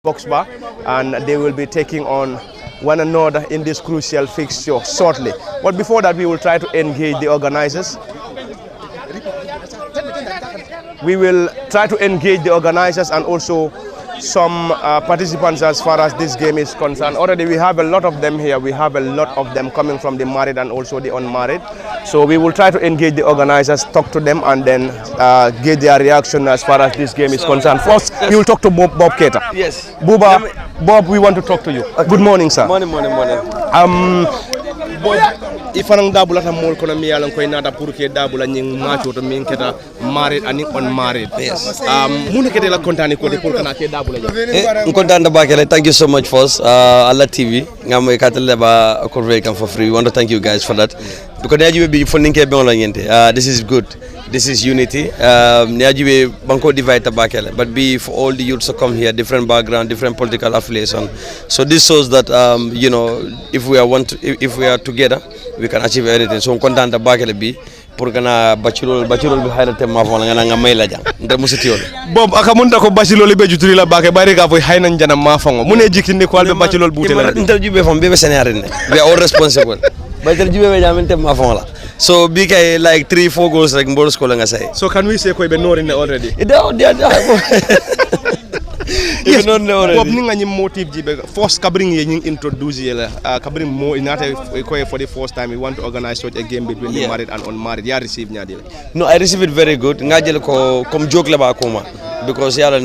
Box Bar, and they will be taking on one another in this crucial fixture shortly. But before that, we will try to engage the organizers. We will try to engage the organizers and also some participants as far as this game is concerned. Already we have a lot of them here. We have a lot of them coming from the married and also the unmarried. So we will try to engage the organizers, talk to them, and then get their reaction as far as this game is concerned. First, we will talk to Bob Keita. Yes. Bob, we want to talk to you. Okay. Good morning, sir. Morning. Bob, ifanang dabula ta mol kono mi yalan koy nata pour que dabula ñing macho to min keta married and unmarried. Yes. Mun kete la contane ko pour kana ke dabula ja. Content bakele. Thank you so much first. Allah TV ngam katale ba ko welcome for free. We want to thank you guys for that. Because you will be funding ke ben la ngente. This is good. This is unity. Niajibe banko divide bakele. But be for all the youths to come here, different background, different political affiliation. So this shows that you know, if we are together, we can achieve anything. So content bakele be pour gana bachelor bi hayrate ma fo nga nga may la jang nda musitiol Bob akamunta ko bachelor be juturi la bake bari ka fo hayna jana ma fango mune jikinde ko albe bachelor bute la interview fam be senare ne we are all responsible bachelor jube be jamante ma fo la so big like 3-4 goals like mbol school nga say. So can we say ko be norin already? Yes, Bob ninga ñim motive jibe first kabring ye ñing introduce ye la kabring mo inata ko for the first time we want to organize such a game between the married and unmarried. Ya receive ñadi. No, I receive it very good. Nga jël ko comme joke la ba ko ma because yalla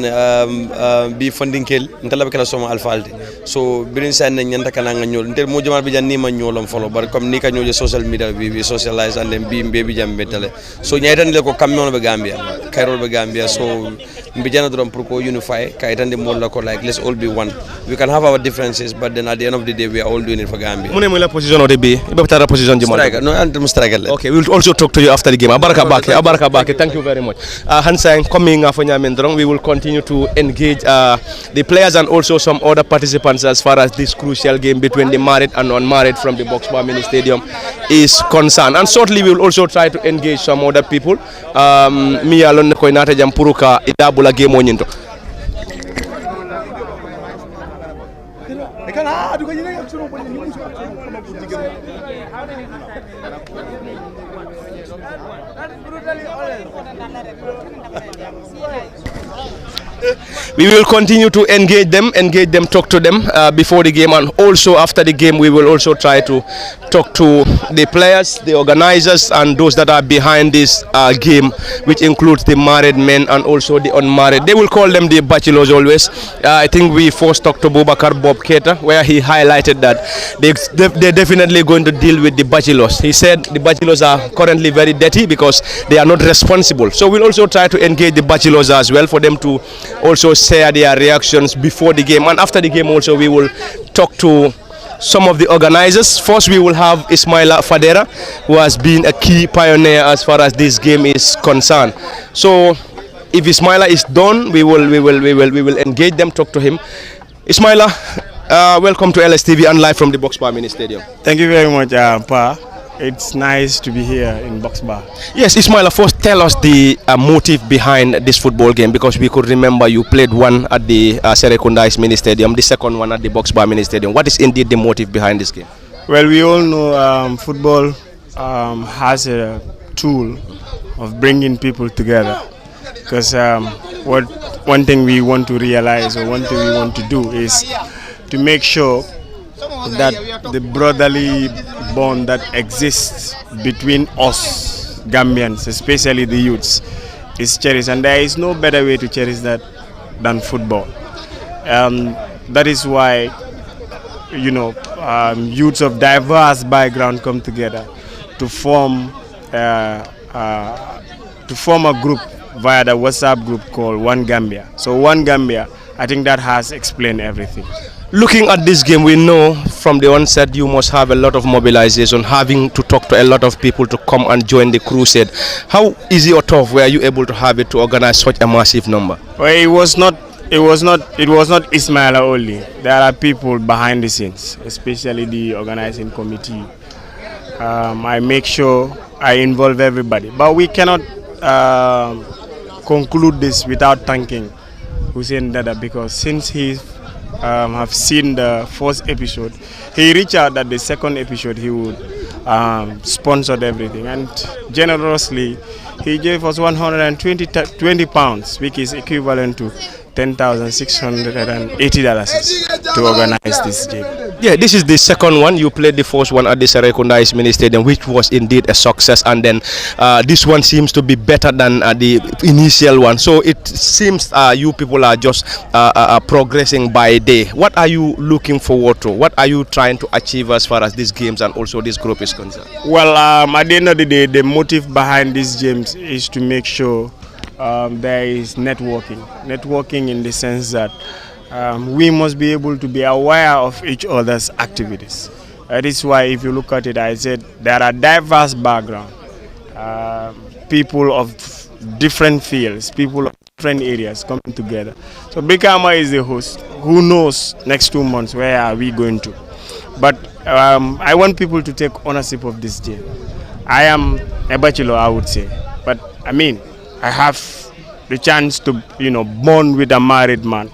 bi funding kel ntala be kala soma alfalde so birin san ñanta kala nga ñol ntel mo jamal bi jan ni ma ñolom folo bar comme ni ka ñoje social media bi socialize and then bi mbe jam betale so ñaytan le ko camion be Gambia Cairo be Gambia so mbi jana drum pour ko unify kaytan de mo la ko like let's all be one. We can have our differences but then at the end of the day we are all doing it for Gambia. Mune mo la position o de bi ibe tara position di mo. No, I'm striker. Okay, we will also talk to you after the game. Abaraka bake. Thank you very much. Hansa coming for Nyamendrong, we will continue to engage the players and also some other participants as far as this crucial game between the married and unmarried from the Box Bar Mini Stadium is concerned. And shortly we will also try to engage some other people. Mi alon ko inata jam puruka idabula game onyinto. We will continue to engage them, talk to them before the game, and also after the game we will also try to talk to the players, the organizers, and those that are behind this game, which includes the married men and also the unmarried. They will call them the bachelors always. I think we first talked to Bob Keita, where he highlighted that they're definitely going to deal with the bachelors. He said the bachelors are currently very dirty because they are not responsible. So we'll also try to engage the bachelors as well for them to also share their reactions before the game, and after the game also we will talk to some of the organizers. First we will have Ismaila Fadera, who has been a key pioneer as far as this game is concerned. So if Ismaila is done, we will engage them, talk to him. Ismaila, welcome to LSTV and live from the Box Bar Mini Stadium. Thank you very much, Pa. It's nice to be here in Box Bar. Yes, Ismaila, first tell us the motive behind this football game, because we could remember you played one at the Serekundais Mini Stadium, the second one at the Box Bar Mini Stadium. What is indeed the motive behind this game? Well, we all know football has a tool of bringing people together, because one thing we want to realize, or one thing we want to do, is to make sure that the brotherly bond that exists between us Gambians, especially the youths, is cherished, and there is no better way to cherish that than football. That is why, you know, youths of diverse background come together to form a group via the WhatsApp group called One Gambia. So One Gambia, I think that has explained everything. Looking at this game, we know from the onset you must have a lot of mobilization, having to talk to a lot of people to come and join the crusade. How easy or tough were you able to have it to organize such a massive number? Well, it was not Ismaila only. There are people behind the scenes, especially the organizing committee. I make sure I involve everybody, but we cannot conclude this without thanking Hussein Dada, because since he have seen the first episode, he reached out that the second episode he would sponsor everything, and generously he gave us 120 pounds, which is equivalent to $10,680 to organize this game. Yeah, this is the second one. You played the first one at the Serekunda Mini Stadium, which was indeed a success, and then this one seems to be better than the initial one. So it seems you people are just progressing by day. What are you looking forward to? What are you trying to achieve as far as these games and also this group is concerned? Well, at the end of the day, the motive behind these games is to make sure there is networking. Networking in the sense that we must be able to be aware of each other's activities. That is why, if you look at it, I said there are diverse backgrounds, people of different fields, people of different areas coming together. So Brikama is the host. Who knows next 2 months where are we going to? But I want people to take ownership of this game. I am a bachelor, I would say, but I mean, I have the chance to, bond with a married man.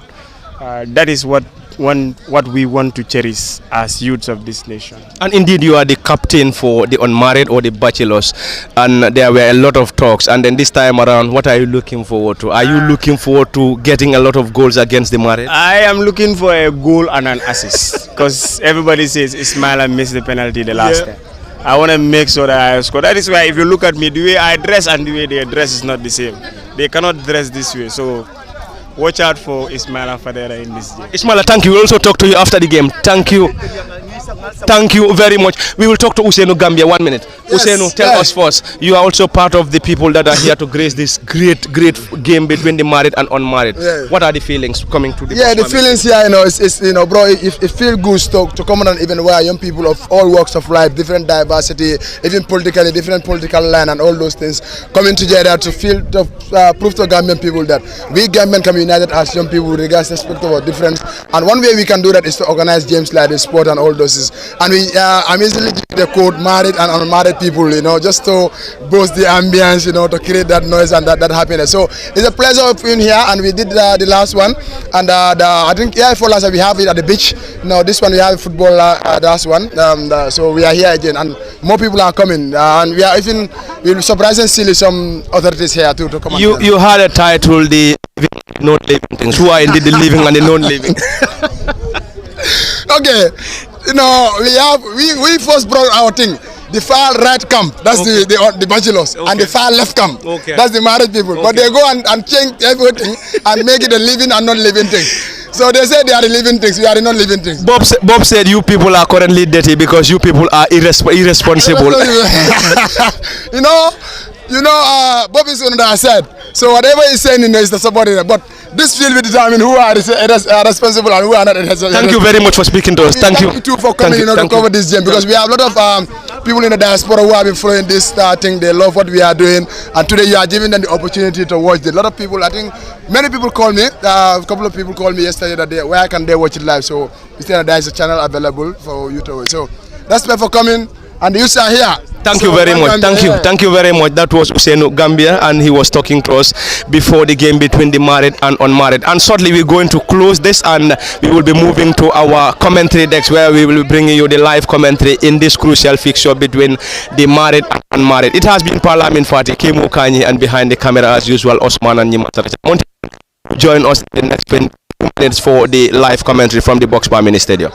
That is what we want to cherish as youths of this nation. And indeed, you are the captain for the unmarried or the bachelors, and there were a lot of talks. And then this time around, what are you looking forward to? Are you looking forward to getting a lot of goals against the married? I am looking for a goal and an assist, because everybody says Ismaila missed the penalty the last time. I want to make sure that I score. That is why, if you look at me, the way I dress and the way they dress is not the same. They cannot dress this way. So watch out for Ismaila Fadera in this game. Ismaila, thank you. We'll also talk to you after the game. Thank you. Thank you very much. We will talk to Usainu Gambia. 1 minute. Yes, Usainu, tell us first. You are also part of the people that are here to grace this great game between the married and unmarried. Yeah. What are the feelings coming to the? Yeah, the feelings here, it's bro, it feels good to come on an event where young people of all walks of life, different diversity, even politically, different political line, and all those things coming together to prove to Gambian people that we Gambian can be united as young people, regardless of our difference. And one way we can do that is to organize games like the sport and all those. And we amazingly give the code married and unmarried people, just to boost the ambience, to create that noise and that happiness. So it's a pleasure being here, and we did the last one, and I think for last we have it at the beach. Now this one we have football last one. So we are here again, and more people are coming, and we're surprisingly silly some authorities here too to come. You had a title, the non-living things. Who are indeed the living and the non-living? Okay, we first brought our thing. The far right camp, that's the bachelors, and the far left camp, that's the married people. But they go and change everything and make it a living and non-living thing. So they say they are the living things, we are the non-living things. Bob said you people are currently dirty because you people are irresponsible. Bob is on the side. So whatever he's saying is the support. But this field will determine who are responsible and who are not. Thank you very much for speaking to us. Thank you too for coming to cover this game, because we have a lot of people in the diaspora who have been following this thing. They love what we are doing, and today you are giving them the opportunity to watch it. A lot of people, I think many people call me. A couple of people called me yesterday that where can they watch it live? So we said there is a channel available for you to watch. So that's why for coming. And you are here. Thank you very much. Thank you very much. That was Usainu Gambia, and he was talking to us before the game between the married and unmarried. And shortly we're going to close this, and we will be moving to our commentary decks, where we will be bringing you the live commentary in this crucial fixture between the married and unmarried. It has been Parliament Fati, Kimu Kanyi, and behind the camera as usual, Osman and Nyimata. Join us in the next 20 minutes for the live commentary from the Box Bar Mini Stadium.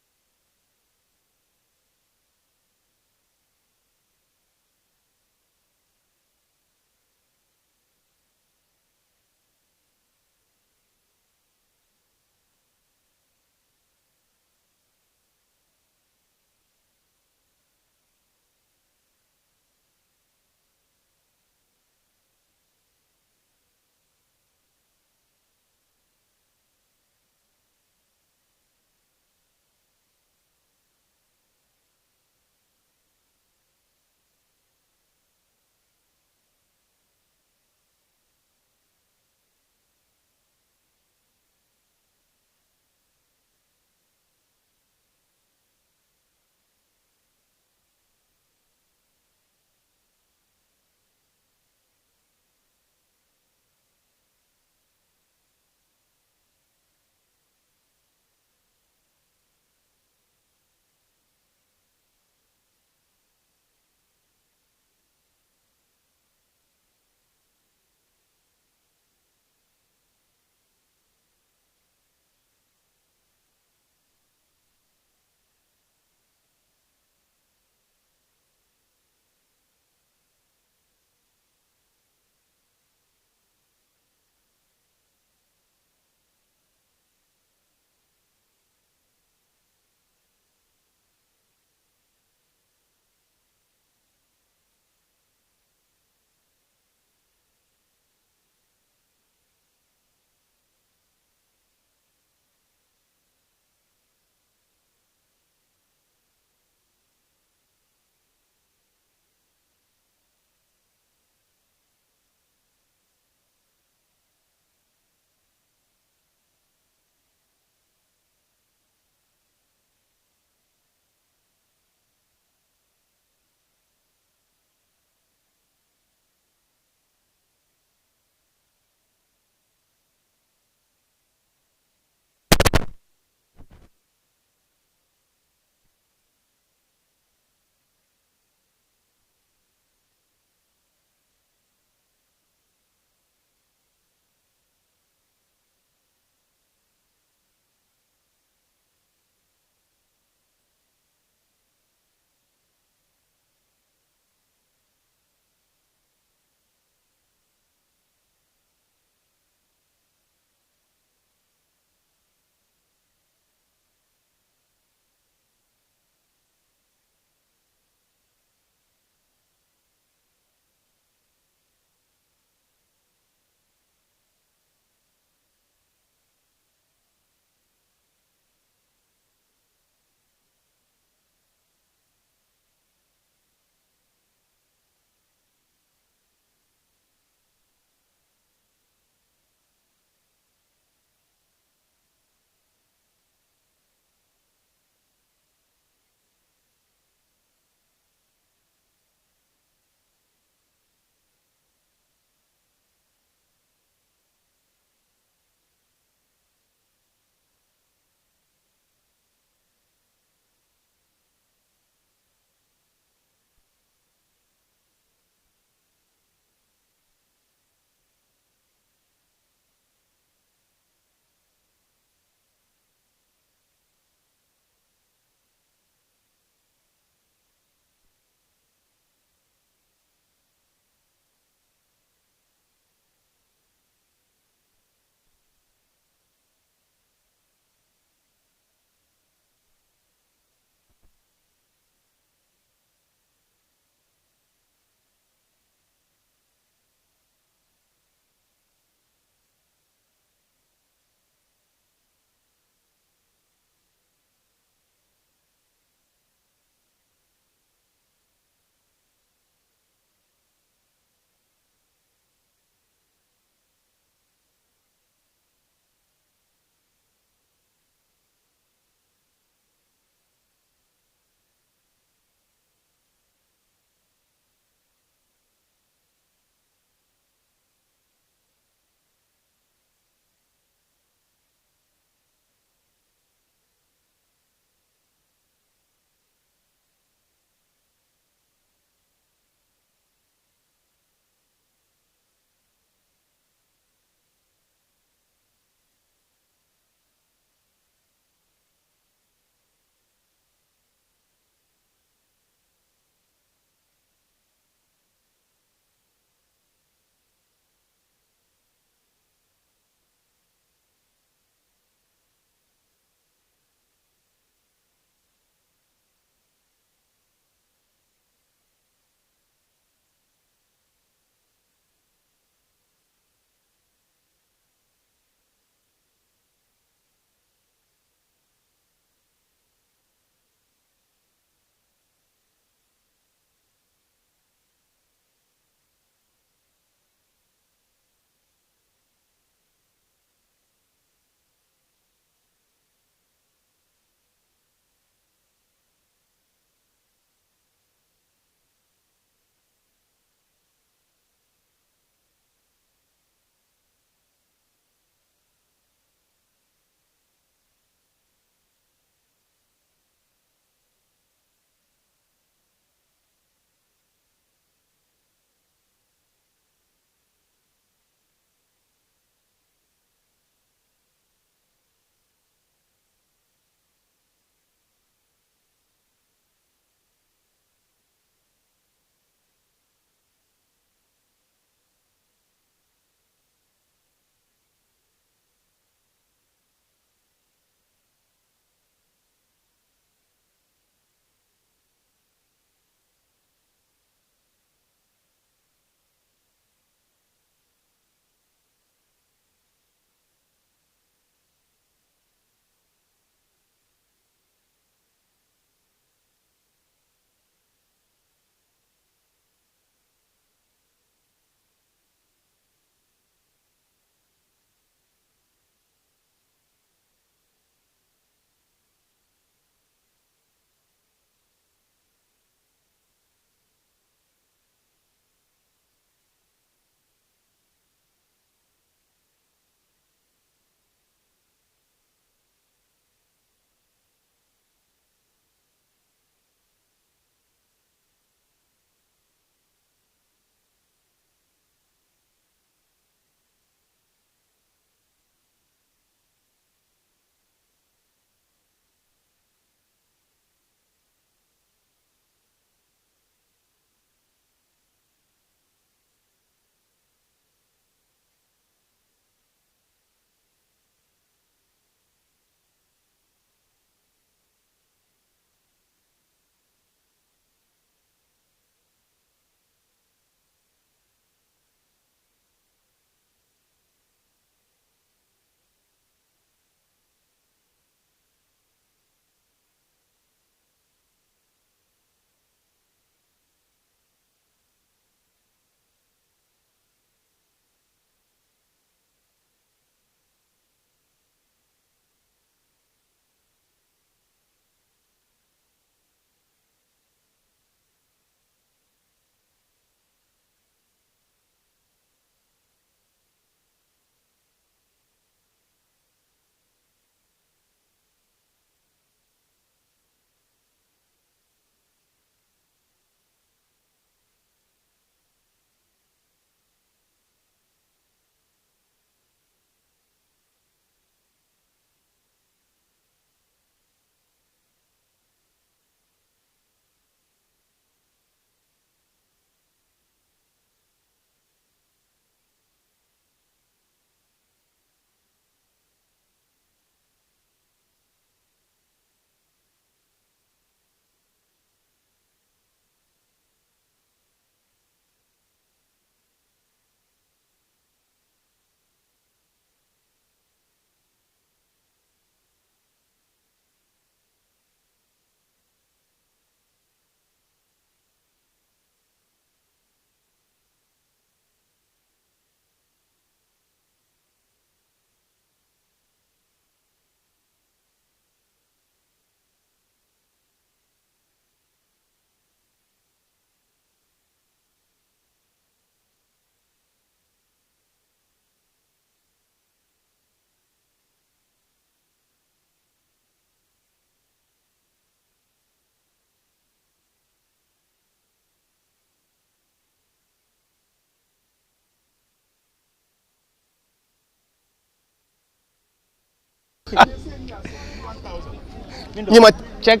Nyima check.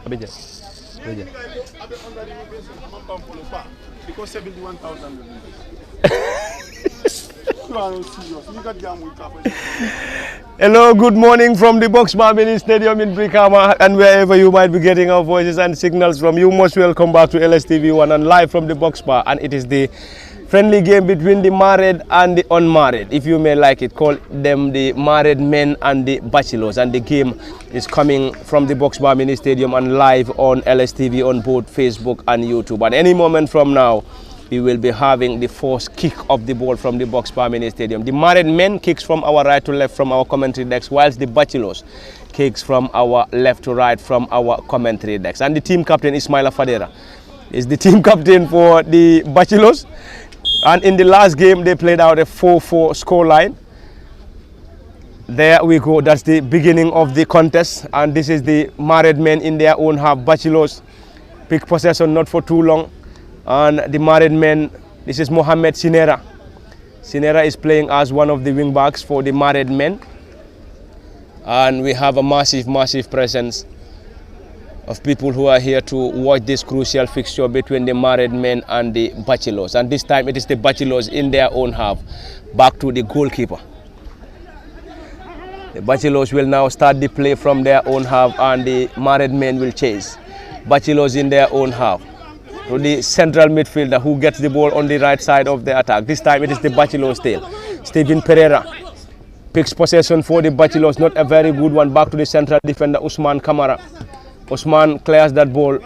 Abija. Because 71,000. Hello, good morning from the Box Bar Mini Stadium in Brikama, and wherever you might be getting our voices and signals from, you most welcome back to LSTV1 and live from the Box Bar. And it is the friendly game between the married and the unmarried, if you may like it. Call them the married men and the bachelors. And the game is coming from the Box Bar Mini Stadium and live on LSTV on both Facebook and YouTube. And any moment from now, we will be having the first kick of the ball from the Box Bar Mini Stadium. The married men kicks from our right to left from our commentary decks, whilst the bachelors kicks from our left to right from our commentary decks. And the team captain, Ismaila Fadera, is the team captain for the bachelors. And in the last game, they played out a 4-4 scoreline. There we go. That's the beginning of the contest. And this is the married men in their own half. Bachelors pick possession not for too long. And the married men, this is Mohamed Sinera. Sinera is playing as one of the wing backs for the married men. And we have a massive presence of people who are here to watch this crucial fixture between the married men and the bachelors. And this time it is the bachelors in their own half. Back to the goalkeeper. The bachelors will now start the play from their own half, and the married men will chase. Bachelors in their own half. To the central midfielder who gets the ball on the right side of the attack. This time it is the bachelors' tail. Steven Pereira picks possession for the bachelors. Not a very good one. Back to the central defender Usman Kamara. Usman clears that ball.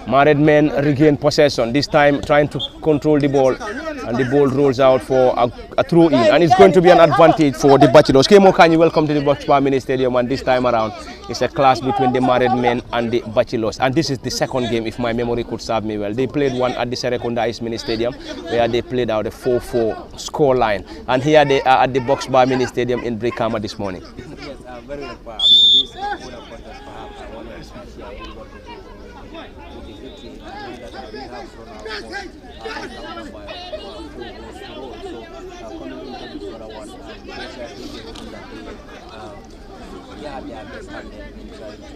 Married men regain possession. This time trying to control the ball, and the ball rolls out for a throw-in, and it's going to be an advantage for the bachelors. Kemo Kanyi, welcome to the Box Bar Mini Stadium, and this time around it's a clash between the married men and the bachelors. And this is the second game, if my memory could serve me well. They played one at the Serekunda East Mini Stadium, where they played out a 4-4 scoreline. And here they are at the Box Bar Mini Stadium in Brikama this morning. Yes, very well. I mean, this would have contest perhaps one of the special we want to do with the victory, and that we have thrown our ball down by 4 goals to roll. So coming into this other one, those are the games that they have their best hand in trying to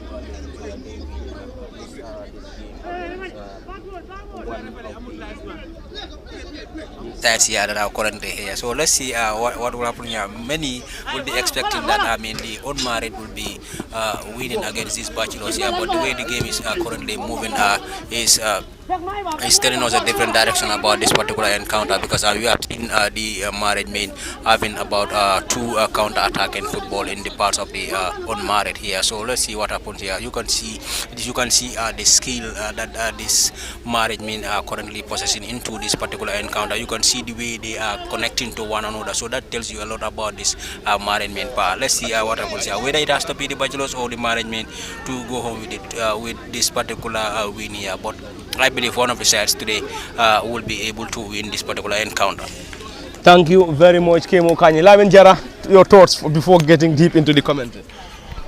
win this game. One of the sides here that are currently here. So let's see what will happen here. Many will be expecting that the unmarried will be winning against these bachelors here, but the way the game is currently moving is telling us a different direction about this particular encounter, because we have seen the married men having about 2 counter-attacking football in the parts of the unmarried here. So let's see what happens here. You can see the skill that this married men are currently possessing into this particular encounter. You can see the way they are connecting to one another. So that tells you a lot about this married men part. Let's see what happens here. Whether it has to be the bachelors or the married men to go home with it with this particular win here. But I believe one of the sides today will be able to win this particular encounter. Thank you very much, Kemo Kanyi. Lamin Jara, your thoughts before getting deep into the commentary.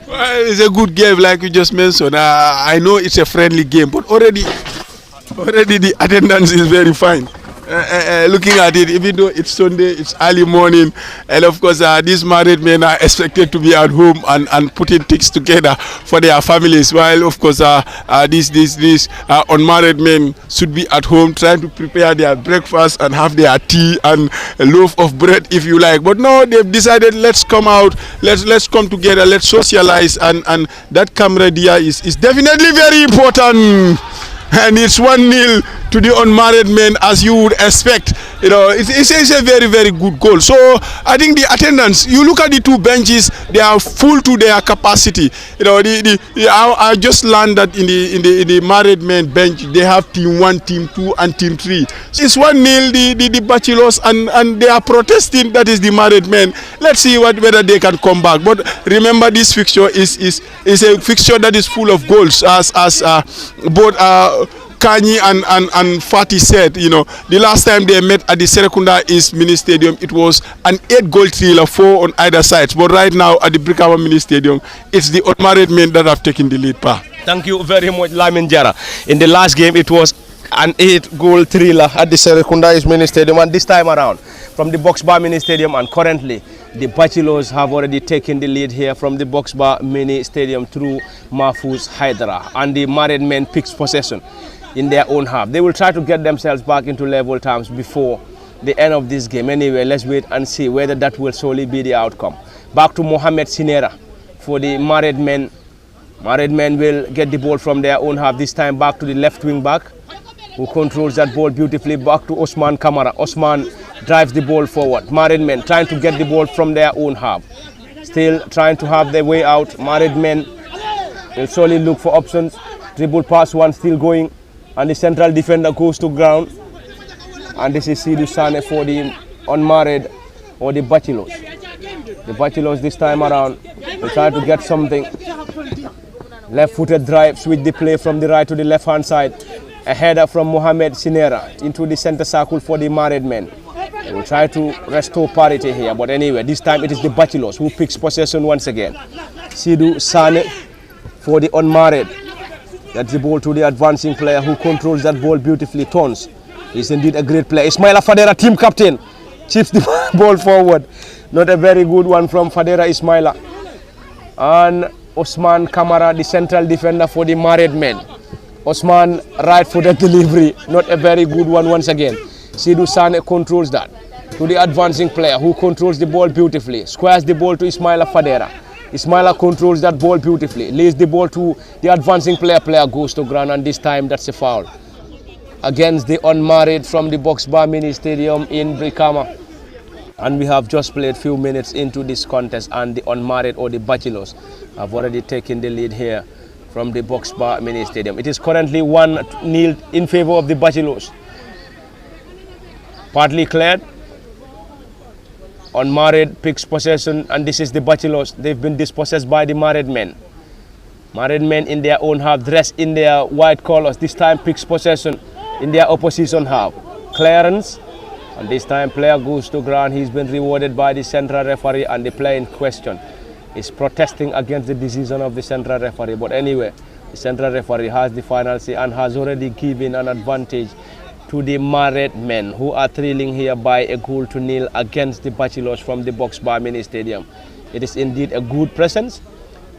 Well, it's a good game, like you just mentioned. I know it's a friendly game, but already the attendance is very fine. Looking at it, even though it's Sunday, it's early morning, and of course these married men are expected to be at home and putting things together for their families, while of course these unmarried men should be at home trying to prepare their breakfast and have their tea and a loaf of bread, if you like. But no, they've decided, let's come out, let's come together, let's socialize, and that camaraderie is definitely very important. And it's 1-0 to the unmarried men, as you would expect. You know, it's a very, very good goal. So I think the attendance, you look at the 2 benches, they are full to their capacity. You know, I just learned that in the married men bench, they have team 1, team 2, and team 3. It's 1-0 the bachelors, and they are protesting. That is the married men. Let's see whether they can come back. But remember, this fixture is a fixture that is full of goals, as both Kanyi and Fatih said. You know, the last time they met at the Serekunda East Mini Stadium, it was an 8-goal thriller, 4 on either side. But right now at the Brikama Mini Stadium, it's the unmarried men that have taken the lead. Thank you very much, Lamin Jara. In the last game, it was an 8-goal thriller at the Serekunda East Mini Stadium, and this time around from the Box Bar Mini Stadium, and currently The Bachelors have already taken the lead here from the Box Bar Mini Stadium through Mahfouz Haidara, and the married men picks possession in their own half. They will try to get themselves back into level terms before the end of this game. Anyway, let's wait and see whether that will solely be the outcome. Back to Mohamed Sinera for the married men. Married men will get the ball from their own half, this time back to the left wing back, who controls that ball beautifully. Back to Osman Kamara. Osman drives the ball forward. Married men trying to get the ball from their own half. Still trying to have their way out. Married men will solely look for options. Dribble pass one still going, and the central defender goes to ground. And this is Sidou Sane for the unmarried or the Bachelors. The Bachelors this time around will try to get something. Left-footed drive, switch the play from the right to the left-hand side. A header from Mohamed Sinera into the center circle for the married men. They will try to restore parity here, but anyway, this time it is the Bachelors who picks possession once again. Sidou Sane for the unmarried. That's the ball to the advancing player who controls that ball beautifully. Tons is indeed a great player. Ismaila Fadera, team captain, chips the ball forward. Not a very good one from Fadera Ismaila. And Osman Kamara, the central defender for the married men. Osman, right-footed delivery, not a very good one once again. Sidou Sane controls that to the advancing player who controls the ball beautifully. Squares the ball to Ismaila Fadera. Ismaila controls that ball beautifully. Lays the ball to the advancing player. Player goes to ground, and this time that's a foul against the unmarried from the Box Bar Mini Stadium in Brikama. And we have just played few minutes into this contest, and the unmarried or the Bachelors have already taken the lead here from the Box Bar Mini Stadium. It is currently 1-0 in favor of the Bachelors. Partly cleared. Unmarried picks possession, and this is the Bachelors. They've been dispossessed by the married men. Married men in their own half, dressed in their white colors. This time picks possession in their opposition half. Clearance. And this time player goes to ground. He's been rewarded by the central referee, and the player in question is protesting against the decision of the central referee. But anyway, the central referee has the final say and has already given an advantage to the married men, who are trailing here by 1-0 against the Bachelors from the Box Bar Mini Stadium. It is indeed a good presence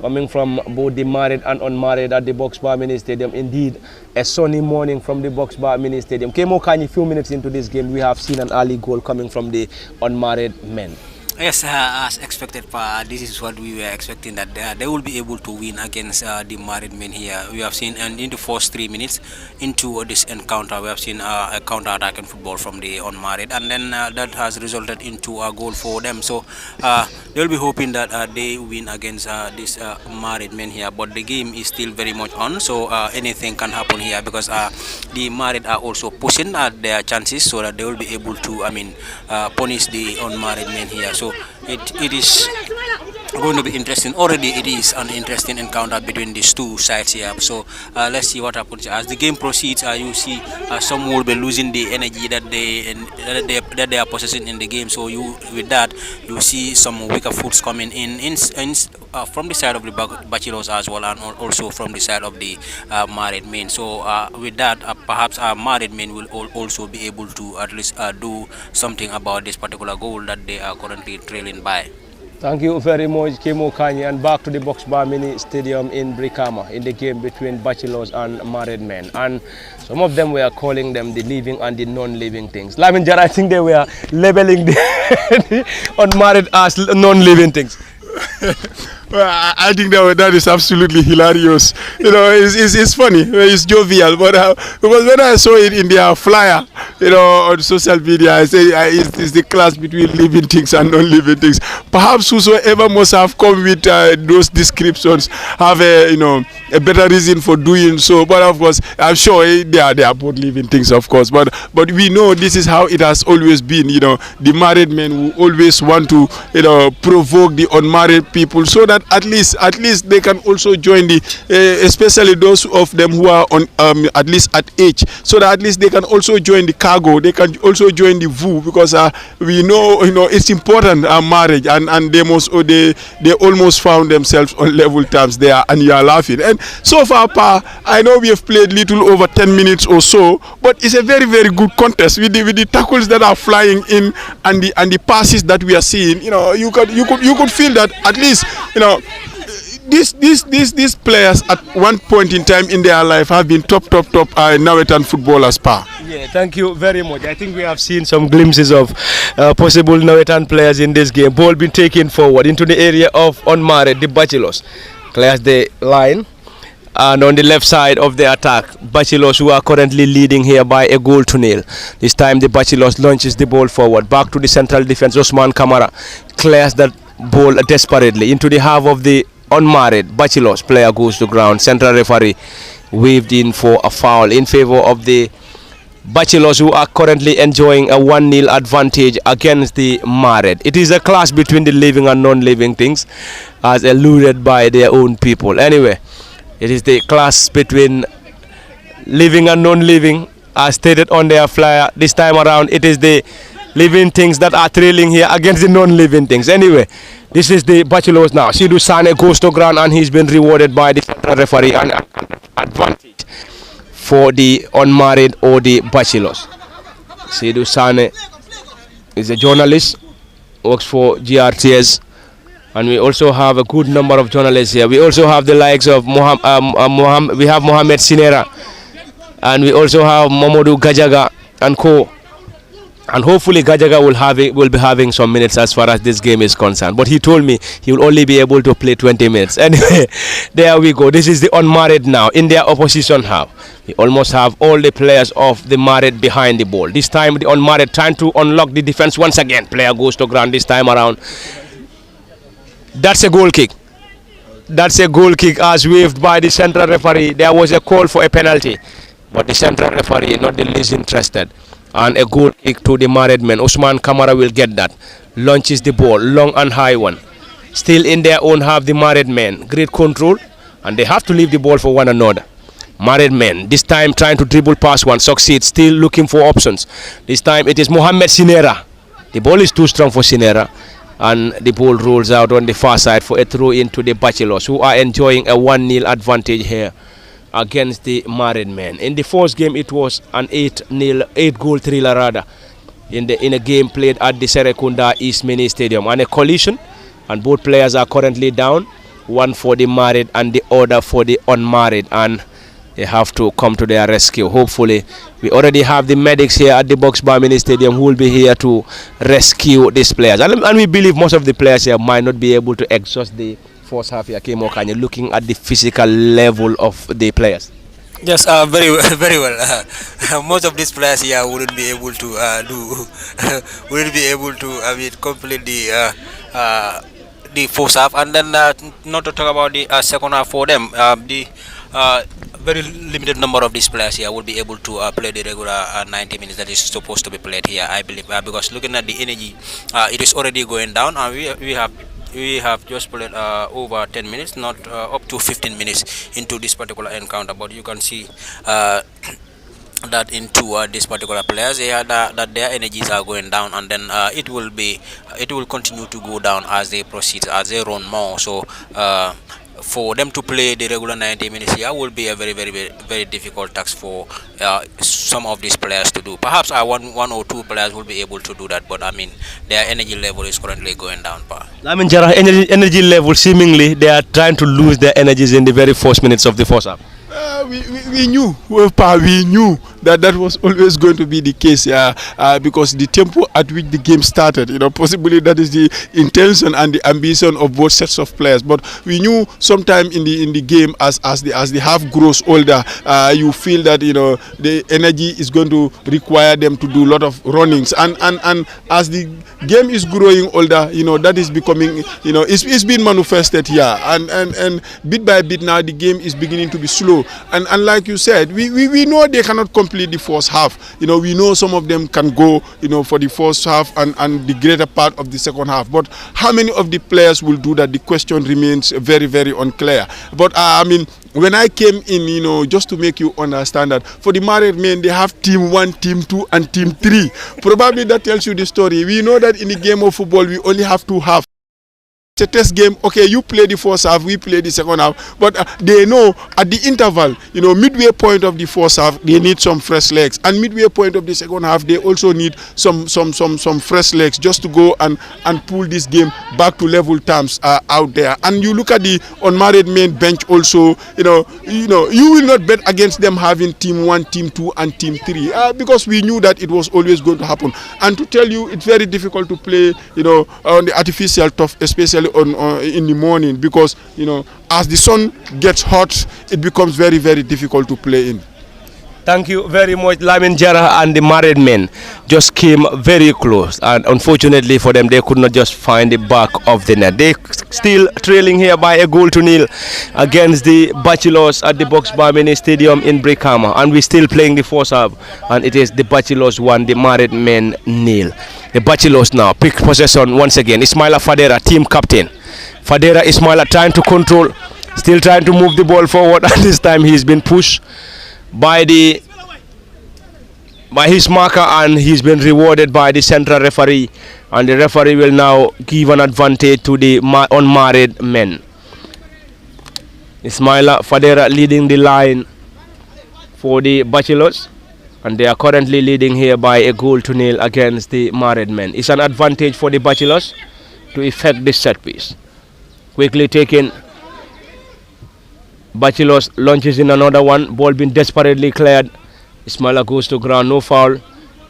coming from both the married and unmarried at the Box Bar Mini Stadium. Indeed, a sunny morning from the Box Bar Mini Stadium. Kemo Kanye, few minutes into this game, we have seen an early goal coming from the unmarried men. Yes, as expected, this is what we were expecting, that they will be able to win against the married men here. We have seen, and in the first 3 minutes into this encounter, we have seen a counter-attacking football from the unmarried, and then that has resulted into a goal for them. So they will be hoping that they win against this married men here. But the game is still very much on, so anything can happen here, because the married are also pushing their chances so that they will be able to, punish the unmarried men here. So it is going to be interesting. Already it is an interesting encounter between these two sides here. So let's see what happens as the game proceeds. You see some will be losing the energy that they are possessing in the game. So with that you see some weaker foots coming in from the side of the Bachelors as well, and also from the side of the married men. So with that perhaps married men will also be able to at least do something about this particular goal that they are currently trailing by. Thank you very much, Kemo Kanye, and back to the Box Bar Mini Stadium in Brikama in the game between Bachelors and married men. And some of them were calling them the living and the non-living things. Laminjar, I think they were labeling the unmarried as non-living things. Well, I think that is absolutely hilarious. You know, it's funny, it's jovial, but because when I saw it in their flyer, you know, on social media, I say it's the class between living things and non-living things. Perhaps whosoever must have come with those descriptions have a better reason for doing so. But of course, I'm sure they are both living things, of course. But we know this is how it has always been. You know, the married men who always want to provoke the unmarried people, so that at least they can also join the especially those of them who are on at least at age, so that at least they can also join the cargo, they can also join the VU, because we know, it's important, marriage, and they almost found themselves on level terms there, and you are laughing. And so far, Pa, I know we have played little over 10 minutes or so, but it's a very, very good contest with the tackles that are flying in, and the passes that we are seeing. You could feel that at least, these players at one point in time in their life have been top Nawetan footballers, Pa. Yeah, thank you very much. I think we have seen some glimpses of possible Nawetan players in this game. Ball been taken forward into the area of unmarried, the Bachelors. Clears the line. And on the left side of the attack, Bachelors, who are currently leading here by a goal to nil. This time the Bachelors launches the ball forward. Back to the central defense. Osman Kamara clears that ball desperately into the half of the unmarried. Bachelors player goes to ground. Central referee waved in for a foul in favor of the Bachelors, who are currently enjoying a 1-0 advantage against the married. It is a clash between the living and non-living things, as alluded by their own people. Anyway, it is the clash between living and non-living, as stated on their flyer. This time around, it is the living things that are trailing here against the non-living things. Anyway, this is the Bachelors now. Sidou Sane goes to ground, and he's been rewarded by the central referee, an advantage for the unmarried or the Bachelors. Sidou Sane is a journalist, works for GRTS, and we also have a good number of journalists here. We also have the likes of Mohammed Sinera, and we also have Mamadou Gajaga and co. And hopefully Gajaga will be having some minutes as far as this game is concerned. But he told me he will only be able to play 20 minutes. Anyway, there we go. This is the unmarried now in their opposition half. We almost have all the players of the married behind the ball. This time the unmarried trying to unlock the defense once again. Player goes to ground this time around. That's a goal kick. That's a goal kick as waved by the central referee. There was a call for a penalty, but the central referee not the least interested. And a goal kick to the married men. Osman Kamara will get that. Launches the ball, long and high one. Still in their own half, the married men. Great control, and they have to leave the ball for one another. Married men, this time trying to dribble past one, succeeds, still looking for options. This time it is Mohammed Sinera. The ball is too strong for Sinera, and the ball rolls out on the far side for a throw into the Bachelors, who are enjoying a 1-0 advantage here against the married men. In the first game, it was an 8-goal thriller rather, in a game played at the Serekunda East Mini Stadium, and a collision, and both players are currently down, one for the married and the other for the unmarried, and they have to come to their rescue. Hopefully, we already have the medics here at the Boxbar Mini Stadium who will be here to rescue these players, and we believe most of the players here might not be able to exhaust the first half here. Looking at the physical level of the players. Yes, very well. Most of these players here wouldn't be able to complete the first half, and then not to talk about the second half for them. The very limited number of these players here will be able to play the regular 90 minutes that is supposed to be played here, I believe, because looking at the energy, it is already going down, and we have just played over 10 minutes, not up to 15 minutes into this particular encounter. But you can see that into these particular players, that their energies are going down, and then it will continue to go down as they proceed, as they run more. So for them to play the regular 90 minutes here will be a very, very, very, very difficult task for some of these players to do. Perhaps one or two players will be able to do that, but I mean their energy level is currently going down. I mean, Jarrah, energy level, seemingly they are trying to lose their energies in the very first minutes of the first half. We knew that was always going to be the case, because the tempo at which the game started, possibly that is the intention and the ambition of both sets of players. But we knew sometime in the game, as the half grows older, you feel that the energy is going to require them to do a lot of runnings, and as the game is growing older, that is becoming, it's been manifested here, and bit by bit now the game is beginning to be slow, and like you said, we know they cannot compete complete the first half. You know, we know some of them can go, you know, for the first half and the greater part of the second half. But how many of the players will do that? The question remains very, very unclear. But I mean, when I came in, you know, just to make you understand that for the married men, they have team 1, team 2, and team 3. Probably that tells you the story. We know that in the game of football, we only have 2 halves. It's a test game. Okay, you play the first half, we play the second half. But they know at the interval, you know, midway point of the first half, they need some fresh legs, and midway point of the second half, they also need some fresh legs just to go and pull this game back to level terms out there. And you look at the unmarried men bench also. You know, you will not bet against them having team 1, team 2, and team 3 because we knew that it was always going to happen. And to tell you, it's very difficult to play, you know, on the artificial turf, especially in the morning, because, you know, as the sun gets hot, it becomes very, very difficult to play in. Thank you very much. Lamin Jara and the married men just came very close, and unfortunately for them, they could not just find the back of the net. They still trailing here by a 0 against the Bachelors at the Boxbar Mini Stadium in Brikama, and we're still playing the first half, and it is the Bachelors 1, the married men 0. The Bachelors now pick possession once again. Ismaila Fadera, team captain. Fadera Ismaila trying to control, still trying to move the ball forward, and this time he's been pushed by his marker, and he's been rewarded by the central referee, and the referee will now give an advantage to the unmarried men. Ismaila Fadera leading the line for the Bachelors, and they are currently leading here by a 0 against the married men. It's an advantage for the Bachelors to effect this set piece. Quickly taken. Bachelors launches in another one. Ball being desperately cleared. Ismaila goes to ground, no foul.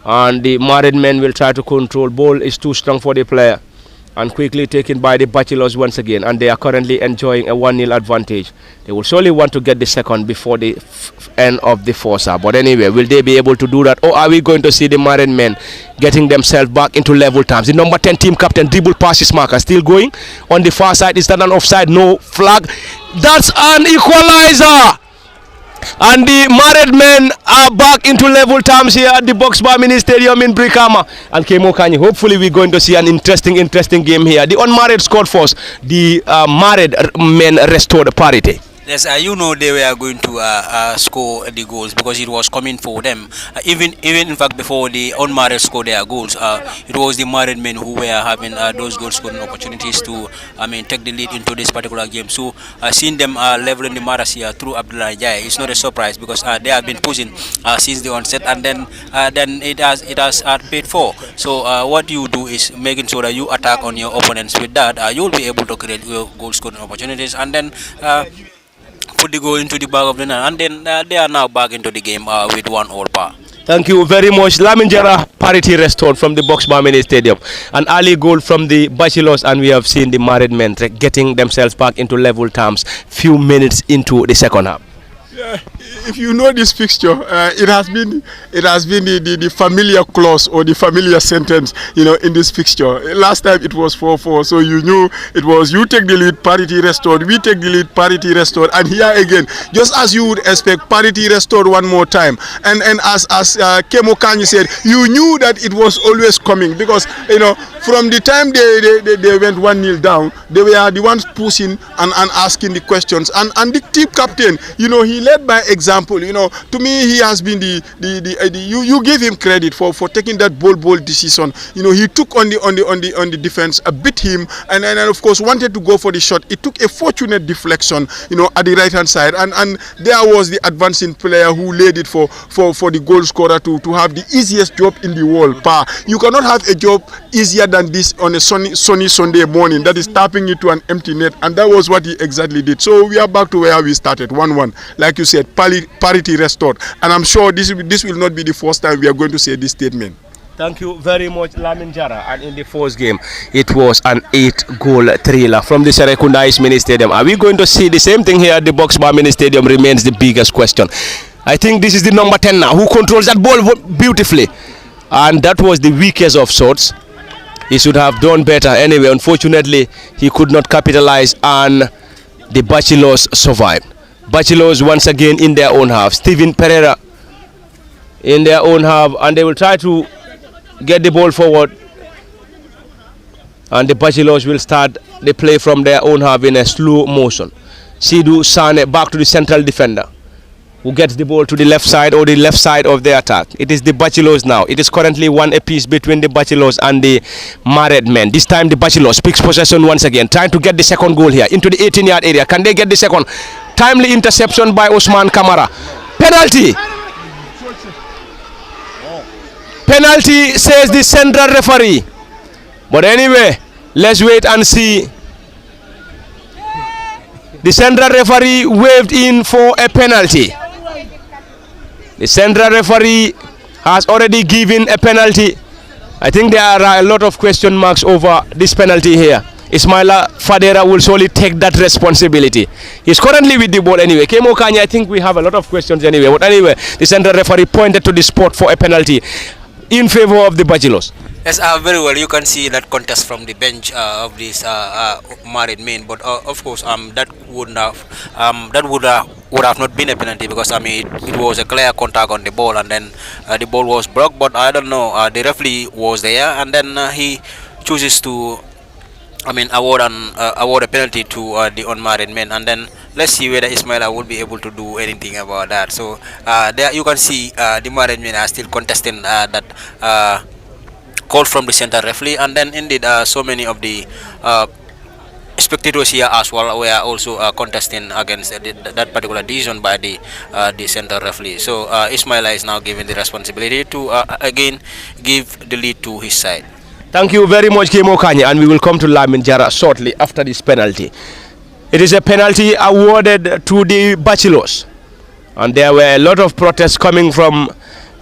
And the married men will try to control. Ball is too strong for the player. And quickly taken by the Bachelors once again. And they are currently enjoying a 1-0 advantage. They will surely want to get the second before the end of the first half. But anyway, will they be able to do that? Or are we going to see the married men getting themselves back into level terms? The number 10 team captain dribble past his marker. Still going on the far side. Is that an offside? No flag. That's an equalizer. And the married men are back into level terms here at the Boxbar Mini Stadium in Brikama. And Kemo Kanyi, hopefully we're going to see an interesting game here. The unmarried scored first. The married men restored parity. Yes, you know they were going to score the goals because it was coming for them. Even in fact before the unmarried scored their goals, it was the married men who were having those goal scoring opportunities to, take the lead into this particular game. So seeing them leveling the matters here through Abdullah Jai, it's not a surprise because they have been pushing since the onset, and then it has paid for. So what you do is making sure that you attack on your opponents. With that, you will be able to create your goal scoring opportunities, and then put the goal into the bag of the net, and then they are now back into the game with 1-1 power. Thank you very much. Lamin Jara, parity restored from the Boxbar Mini Stadium. An early goal from the Bachelors, and we have seen the married men getting themselves back into level terms few minutes into the second half. Yeah, if you know this fixture, it has been the familiar clause or the familiar sentence, you know, in this fixture. Last time it was 4-4, so you knew it was you take the lead, parity restored, we take the lead, parity restored, and here again, just as you would expect, parity restored one more time. And as Kemo Kanyi said, you knew that it was always coming because, you know, from the time they went 1-0 down, they were the ones pushing and asking the questions, and the team captain, you know, he led by example. You know, to me, he has been you give him credit for taking that bold decision. You know, he took on the defense, beat him, and of course wanted to go for the shot. It took a fortunate deflection, you know, at the right hand side, and there was the advancing player who laid it for the goal scorer to have the easiest job in the world. You cannot have a job easier than this on a sunny Sunday morning. That is tapping it to an empty net, and that was what he exactly did. So we are back to where we started, 1-1. Like you said, parity restored, and I'm sure this will not be the first time we are going to say this statement. Thank you very much, Lamin Jara. And in the first game, it was an 8-goal thriller from the Serekunda Mini Stadium. Are we going to see the same thing here at the Boxbar Mini Stadium? Remains the biggest question. I think this is the number 10 now who controls that ball beautifully, and that was the weakest of sorts. He should have done better. Anyway, unfortunately, he could not capitalize, and the Bachelors survived. Bachelors once again in their own half. Steven Pereira in their own half, and they will try to get the ball forward, and the Bachelors will start the play from their own half in a slow motion. Sidou Sane back to the central defender, who gets the ball to the left side or the left side of the attack. It is the Bachelors now. It is currently 1 apiece between the Bachelors and the Married Men. This time the Bachelors picks possession once again, trying to get the second goal here into the 18-yard area. Can they get the second? Timely interception by Osman Kamara. Penalty. Penalty, says the central referee. But anyway, let's wait and see. The central referee waved in for a penalty. The central referee has already given a penalty. I think there are a lot of question marks over this penalty here. Ismaila Fadera will surely take that responsibility. He's currently with the ball anyway. Kemo Kanye, I think we have a lot of questions anyway. But anyway, the central referee pointed to the spot for a penalty in favor of the Bachelors. Yes, very well. You can see that contest from the bench of this Married Men, but of course, that would have not been a penalty, because I mean it was a clear contact on the ball, and then the ball was blocked. But I don't know. The referee was there, and then he chooses to, award a penalty to the unmarried men, and then let's see whether Ismaila will be able to do anything about that. So there you can see the married men are still contesting that call from the center referee, and then indeed so many of the spectators here as well were also contesting against that particular decision by the center referee. So Ismaila is now given the responsibility to again give the lead to his side. Thank you very much, Kemo Kanye, and we will come to Lamin Jara shortly after this penalty. It is a penalty awarded to the Bachelors, and there were a lot of protests coming from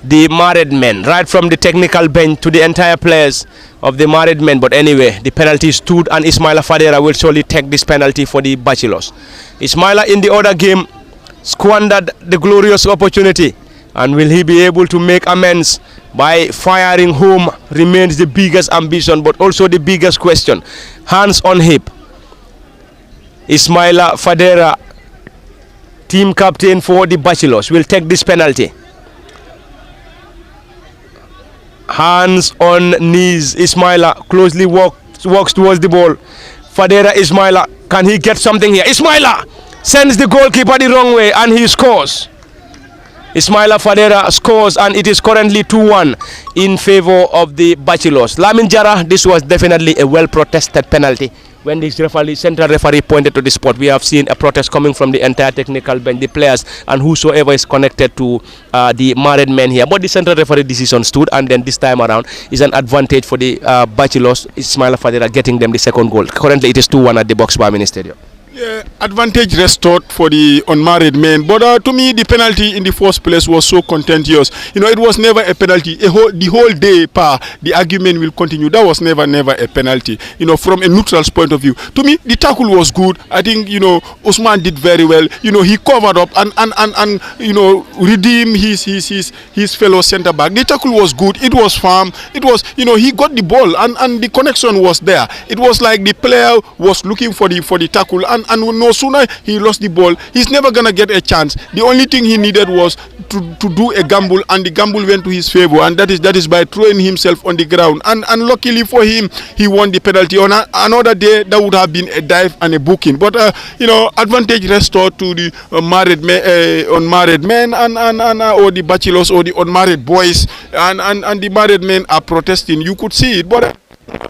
the married men, right from the technical bench to the entire players of the married men. But anyway, the penalty stood, and Ismaila Fadera will surely take this penalty for the Bachelors. Ismaila in the other game squandered the glorious opportunity, and will he be able to make amends by firing home remains the biggest ambition, but also the biggest question. Hands on hip. Ismaila Fadera, team captain for the Bachelors, will take this penalty. Hands on knees. Ismaila closely walks towards the ball. Fadera, Ismaila, can he get something here? Ismaila sends the goalkeeper the wrong way, and he scores. Ismaila Fadera scores, and it is currently 2-1 in favor of the Bachelors. Lamin Jara, this was definitely a well-protested penalty. When the central referee pointed to the spot, we have seen a protest coming from the entire technical bench, the players, and whosoever is connected to the married men here. But the central referee decision stood, and then this time around is an advantage for the Bachelors. Ismaila Fadera getting them the second goal. Currently, it is 2-1 at the Box Bar Mini Stadium. Yeah, advantage restored for the unmarried men, but to me the penalty in the first place was so contentious. You know, it was never a penalty. The whole day, the argument will continue. That was never a penalty. You know, from a neutral point of view, to me the tackle was good. I think, you know, Usman did very well. You know, he covered up and you know, redeemed his fellow centre back. The tackle was good. It was firm. It was, you know, he got the ball and the connection was there. It was like the player was looking for the tackle, and no sooner he lost the ball, he's never gonna get a chance. The only thing he needed was to do a gamble, and the gamble went to his favor, and that is by throwing himself on the ground. And luckily for him, he won the penalty. On another day, that would have been a dive and a booking. But you know, advantage restored to the unmarried men or the Bachelors or the unmarried boys, and the married men are protesting. You could see it, but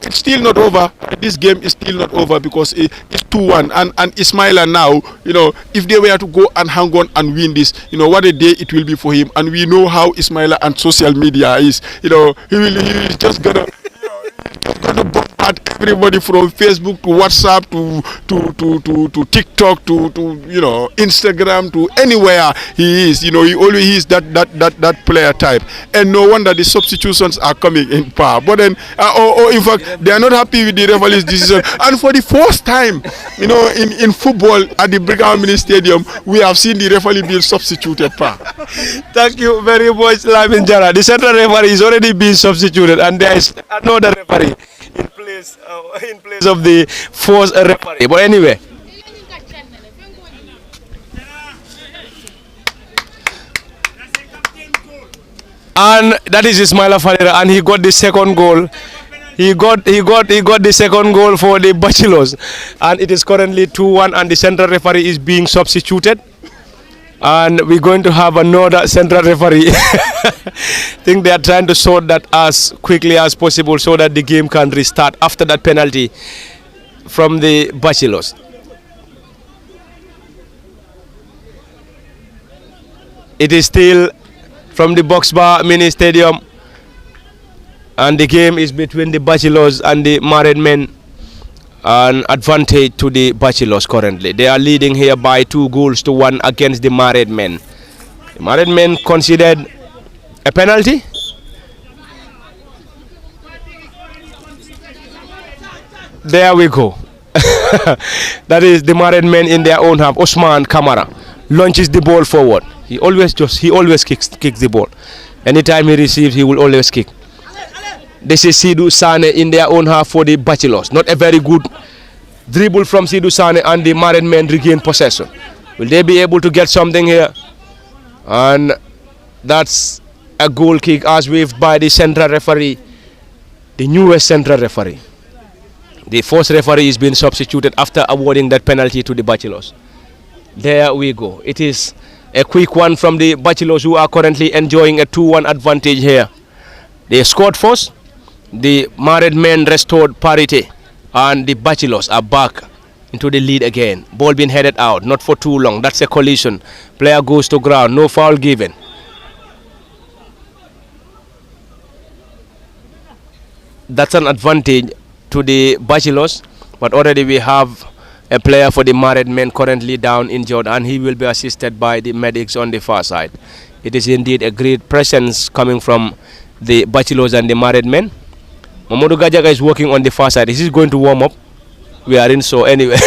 it's still not over. This game is still not over, because it's 2-1, and Ismaila now, you know, if they were to go and hang on and win this, you know, what a day it will be for him. And we know how Ismaila and social media is. You know, he's just gonna bombard everybody from Facebook to WhatsApp to TikTok to you know, Instagram, to anywhere he is. You know, he always is that player type, and no wonder the substitutions are coming in power. But then, or in fact, they are not happy with the referee's decision. And for the first time, you know, in football at the Brigham Mini Stadium, we have seen the referee being substituted. Thank you very much, Lamin Jara. The central referee is already being substituted, and there is another referee in place of the fourth referee. But anyway, and that is Ismaila Fadera, and he got the second goal. He got the second goal for the Bachelors, and it is currently 2-1, and the central referee is being substituted, and we're going to have another central referee. I think they are trying to sort that as quickly as possible so that the game can restart after that penalty from the Bachelors. It is still from the Box Bar Mini Stadium, and the game is between the Bachelors and the Married Men. An advantage to the Bachelors currently. They are leading here by 2-1 against the Married Men. The Married Men considered a penalty. There we go. That is the Married Men in their own half. Osman Kamara launches the ball forward. He always kicks the ball. Anytime he receives, he will always kick. This is Sidou Sane in their own half for the Bachelors. Not a very good dribble from Sidou Sane, and the Married Men regain possession. Will they be able to get something here? And that's a goal kick as waved by the central referee, the newest central referee. The first referee is being substituted after awarding that penalty to the Bachelors. There we go. It is a quick one from the Bachelors, who are currently enjoying a 2-1 advantage here. They scored first. The Married Men restored parity, and the Bachelors are back into the lead again. Ball being headed out, not for too long. That's a collision. Player goes to ground, no foul given. That's an advantage to the Bachelors, but already we have a player for the Married Men currently down injured, and he will be assisted by the medics on the far side. It is indeed a great presence coming from the Bachelors and the Married Men. Mamadou Gajaga is working on the far side. Is he going to warm up? We are in so anyway.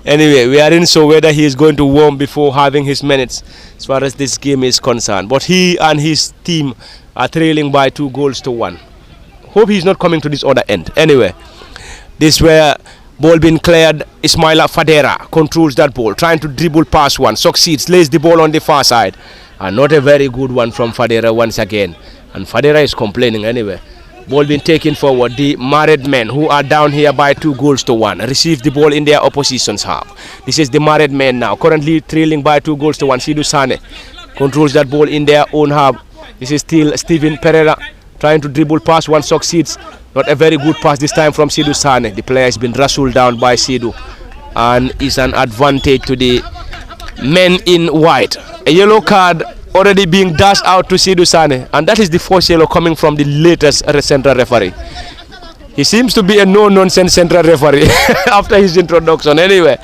Anyway, we are in so whether he is going to warm before having his minutes as far as this game is concerned. But he and his team are trailing by 2-1. Hope he's not coming to this other end. Anyway, this where ball being cleared. Ismaila Fadera controls that ball, trying to dribble past one, succeeds, lays the ball on the far side, and not a very good one from Fadera once again. And Fadera is complaining anyway. Ball being taken forward. The Married Men, who are down here by 2-1, receive the ball in their opposition's half. This is the Married Men now, currently trailing by 2-1. Sidou Sane controls that ball in their own half. This is still Steven Pereira trying to dribble past one, succeeds. Not a very good pass this time from Sidou Sane. The player has been wrestled down by Sidou, and is an advantage to the men in white. A yellow card already being dashed out to Sidou Sane, and that is the first yellow coming from the latest central referee. He seems to be a no-nonsense central referee after his introduction. Anyway,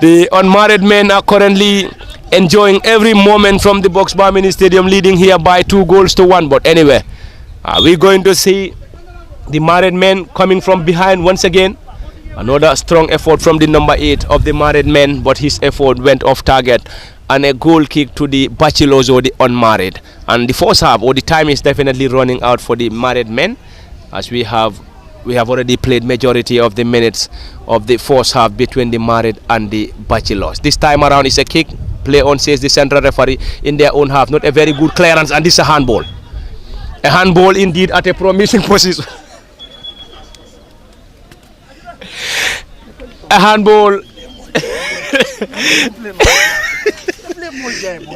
the Unmarried Men are currently enjoying every moment from the Box Bar Mini Stadium, leading here by 2-1. But anyway, we're going to see the Married Men coming from behind once again. Another strong effort from the number 8 of the Married Men, but his effort went off target, and a goal kick to the Bachelors or the Unmarried. And the first half, or the time, is definitely running out for the Married Men, as we have already played majority of the minutes of the first half between the Married and the Bachelors. This time around is a kick. Play on, says the central referee, in their own half. Not a very good clearance, and this is a handball. A handball indeed at a promising position. A handball.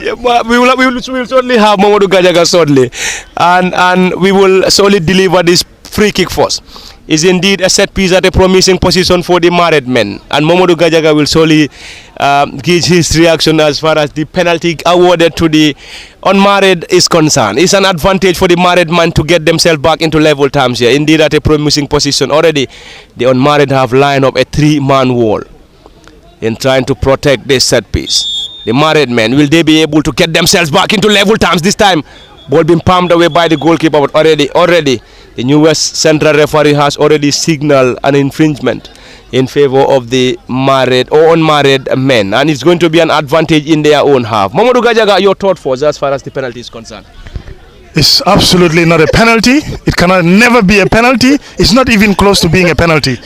Yeah, we will certainly have Mamadou Gajaga shortly, and we will solely deliver this free kick first. Is indeed a set piece at a promising position for the Married Men, and Mamadou Gajaga will solely give his reaction as far as the penalty awarded to the Unmarried is concerned. It's an advantage for the Married Men to get themselves back into level terms here. Indeed, at a promising position already, the Unmarried have lined up a 3-man wall in trying to protect this set piece. The Married Men, will they be able to get themselves back into level terms this time? Ball being palmed away by the goalkeeper, but already the newest central referee has already signaled an infringement in favor of the married or unmarried men, and it's going to be an advantage in their own half. Mamadou Gajaga, your thought for us as far as the penalty is concerned? It's absolutely not a penalty. It cannot never be a penalty. It's not even close to being a penalty,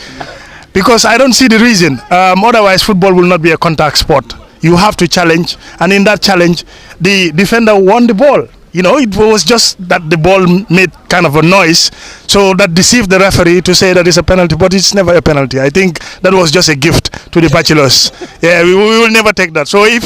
because I don't see the reason. Otherwise, football will not be a contact sport. you have to challenge, and in that challenge, the defender won the ball. You know, it was just that the ball made kind of a noise, so that deceived the referee to say that it's a penalty, but it's never a penalty. I think that was just a gift to the Bachelors. Yeah, we will never take that. So if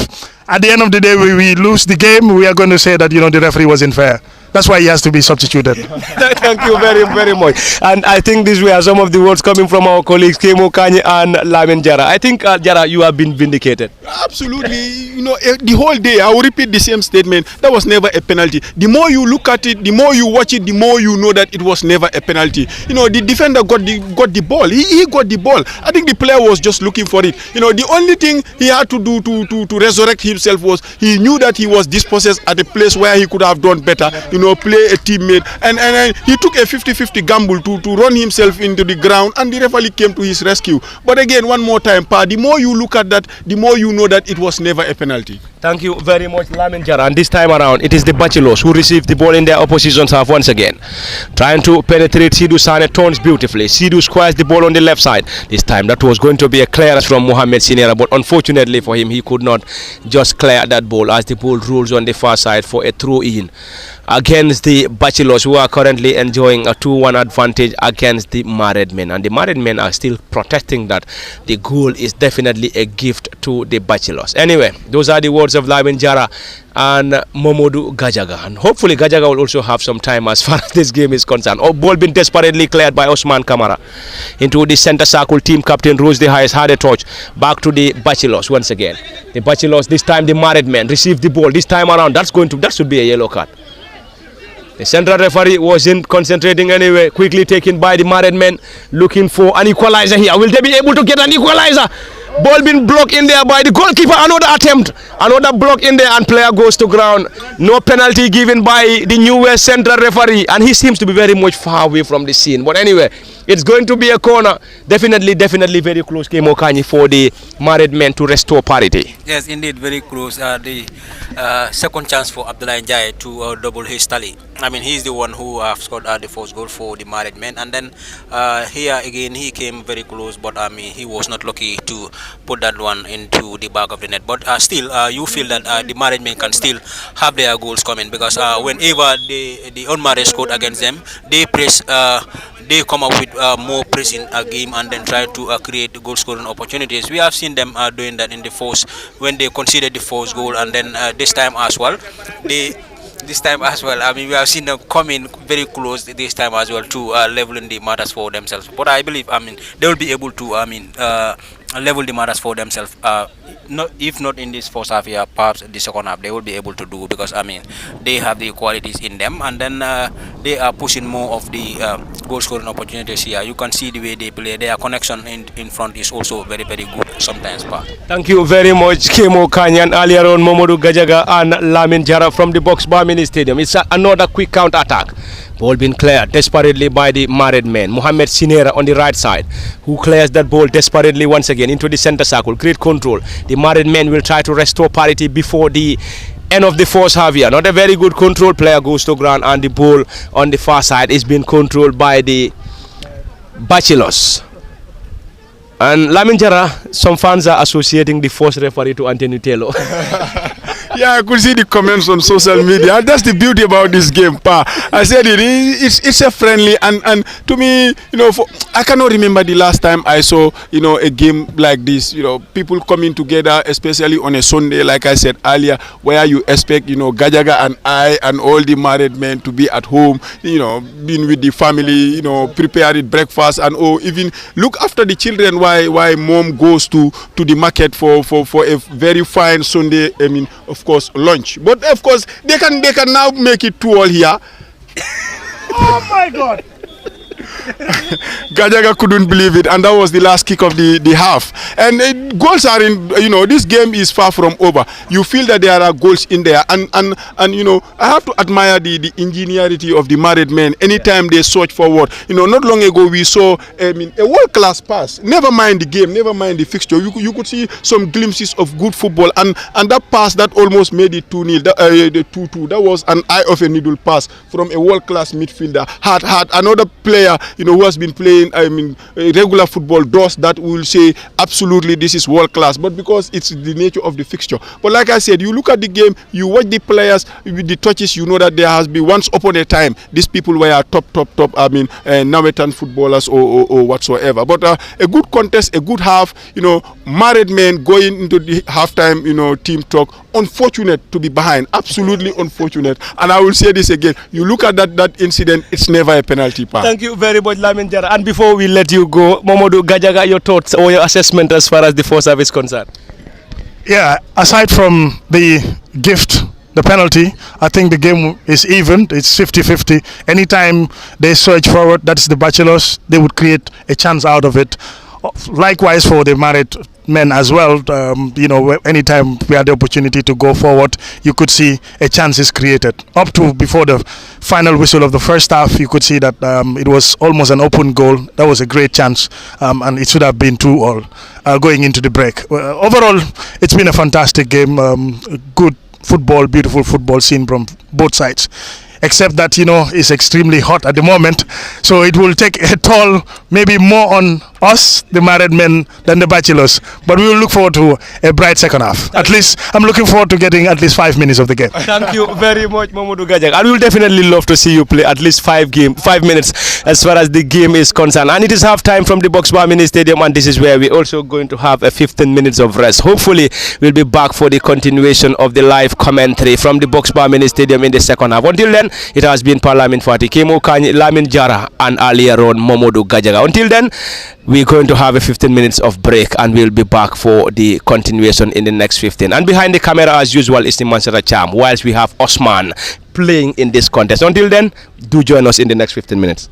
at the end of the day we lose the game, we are going to say that, you know, the referee wasn't fair. That's why he has to be substituted. Thank you very, very much. And I think these were some of the words coming from our colleagues, Kemo Kanye and Lamin Jara. I think, Jara, you have been vindicated. Absolutely. You know, the whole day, I will repeat the same statement. That was never a penalty. The more you look at it, the more you watch it, the more you know that it was never a penalty. You know, the defender got the ball. He got the ball. I think the player was just looking for it. You know, the only thing he had to do to resurrect himself was he knew that he was dispossessed at a place where he could have done better. You know, play a teammate, and he took a 50-50 gamble to run himself into the ground, and the referee came to his rescue. But again, one more time, Pa, the more you look at that, the more you know that it was never a penalty. Thank you very much, Lamin Jara. And this time around, it is the Bachelors who received the ball in their opposition's half once again. Trying to penetrate, Sidou Sane turns beautifully. Sidou squares the ball on the left side. This time, that was going to be a clearance from Mohamed Sinera, but unfortunately for him, he could not just clear that ball as the ball rolls on the far side for a throw-in against the Bachelors, who are currently enjoying a 2-1 advantage against the married men. And the married men are still protesting that the goal is definitely a gift to the Bachelors. Anyway, those are the words of Lamin Jara and Momodu Gajaga. And hopefully Gajaga will also have some time as far as this game is concerned. Ball been desperately cleared by Osman Kamara into the center circle. Team captain Rose the Highest had a touch back to the Bachelors once again. The Bachelors, this time the married men, received the ball. This time around, that should be a yellow card. The central referee wasn't concentrating anyway. Quickly taken by the married men, looking for an equalizer here. Will they be able to get an equalizer? Ball been blocked in there by the goalkeeper. Another attempt, another block in there, and player goes to ground. No penalty given by the new central referee, and he seems to be very much far away from the scene. But anyway, it's going to be a corner. Definitely very close game, Okani, for the married men to restore parity. Yes, indeed, very close. The second chance for Abdullah Njai to double his tally. I mean, he's the one who scored the first goal for the married men. And then here again, he came very close, but I mean, he was not lucky to put that one into the back of the net. But still, you feel that the married men can still have their goals coming, because whenever the unmarried scored against them, they press. They come up with more pressing game and then try to create goal scoring opportunities. We have seen them doing that in the first, when they conceded the first goal, and then this time as well. I mean, we have seen them coming very close this time as well to leveling the matters for themselves. But I believe, I mean, they will be able to, level the matters for themselves. If not in this first half year, perhaps the second half they will be able to do, because I mean, they have the qualities in them, and then they are pushing more of the goal scoring opportunities here. You can see the way they play. Their connection in front is also very good sometimes. Thank you very much, Kemo Kanyan. Earlier on, Momodu Gajaga and Lamin Jara from the Box Bar Mini Stadium. It's another quick counter attack. Ball being cleared desperately by the married men. Mohamed Sinera on the right side, who clears that ball desperately once again into the center circle. Great control. The married men will try to restore parity before the end of the first half here. Not a very good control. Player goes to ground, and the ball on the far side is being controlled by the Bachelors. And Lamin Jara, some fans are associating the first referee to Anthony Taylor. Yeah, I could see the comments on social media. That's the beauty about this game, Pa. I said it's a friendly, and to me, you know, I cannot remember the last time I saw, you know, a game like this. You know, people coming together, especially on a Sunday, like I said earlier, where you expect, you know, Gajaga and I and all the married men to be at home, you know, being with the family, you know, preparing breakfast, and even look after the children. Why mom goes to the market for a very fine Sunday, I mean, of course, lunch. But of course, they can now make it 2-2 here. Oh my God! Gajaga couldn't believe it, and that was the last kick of the half. And goals are in, you know, this game is far from over. You feel that there are goals in there, and you know, I have to admire the ingenuity of the married men. Anytime they search forward, you know, not long ago we saw, I mean, a world-class pass. Never mind the game, never mind the fixture. You could see some glimpses of good football, and that pass that almost made it 2-0, the 2-2. That was an eye of a needle pass from a world-class midfielder. Had another player, who has been playing, regular football does that, will say absolutely this is world class. But because it's the nature of the fixture. But like I said, you look at the game, you watch the players with the touches, you know that there has been once upon a time these people were top. Nametan footballers or whatsoever. But a good contest, a good half. Married men going into the halftime, team talk. Unfortunate to be behind, absolutely unfortunate. And I will say this again: you look at that incident, it's never a penalty. Thank you very much, Lamin Jara. And before we let you go, Momodu Gajaga, your thoughts or your assessment as far as the force service is concerned? Yeah, aside from the gift, the penalty, I think the game is even. It's 50-50. Anytime they surge forward, that's the Bachelors, they would create a chance out of it. Likewise for the married men as well. Anytime we had the opportunity to go forward, you could see a chance is created. Up to before the final whistle of the first half, you could see that it was almost an open goal. That was a great chance, and it should have been 2-2 going into the break. Overall, it's been a fantastic game. Good football, beautiful football seen from both sides. Except that it's extremely hot at the moment, so it will take a toll, maybe more on us, the married men, than the Bachelors. But we will look forward to a bright second half. At least I'm looking forward to getting at least 5 minutes of the game. Thank you very much, Momodu Gajak. And we will definitely love to see you play at least 5 minutes as far as the game is concerned. And it is half time from the Boxbar Mini Stadium, and this is where we're also going to have a 15 minutes of rest. Hopefully, we'll be back for the continuation of the live commentary from the Boxbar Mini Stadium in the second half. Until then, it has been Parlament Fati, Kemo Kanye, Lamin Jara, and earlier on Momodu Gajaga. Until then, we're going to have a 15 minutes of break, and we'll be back for the continuation in the next 15. And behind the camera, as usual, is the Mansara Cham, whilst we have Osman playing in this contest. Until then, do join us in the next 15 minutes.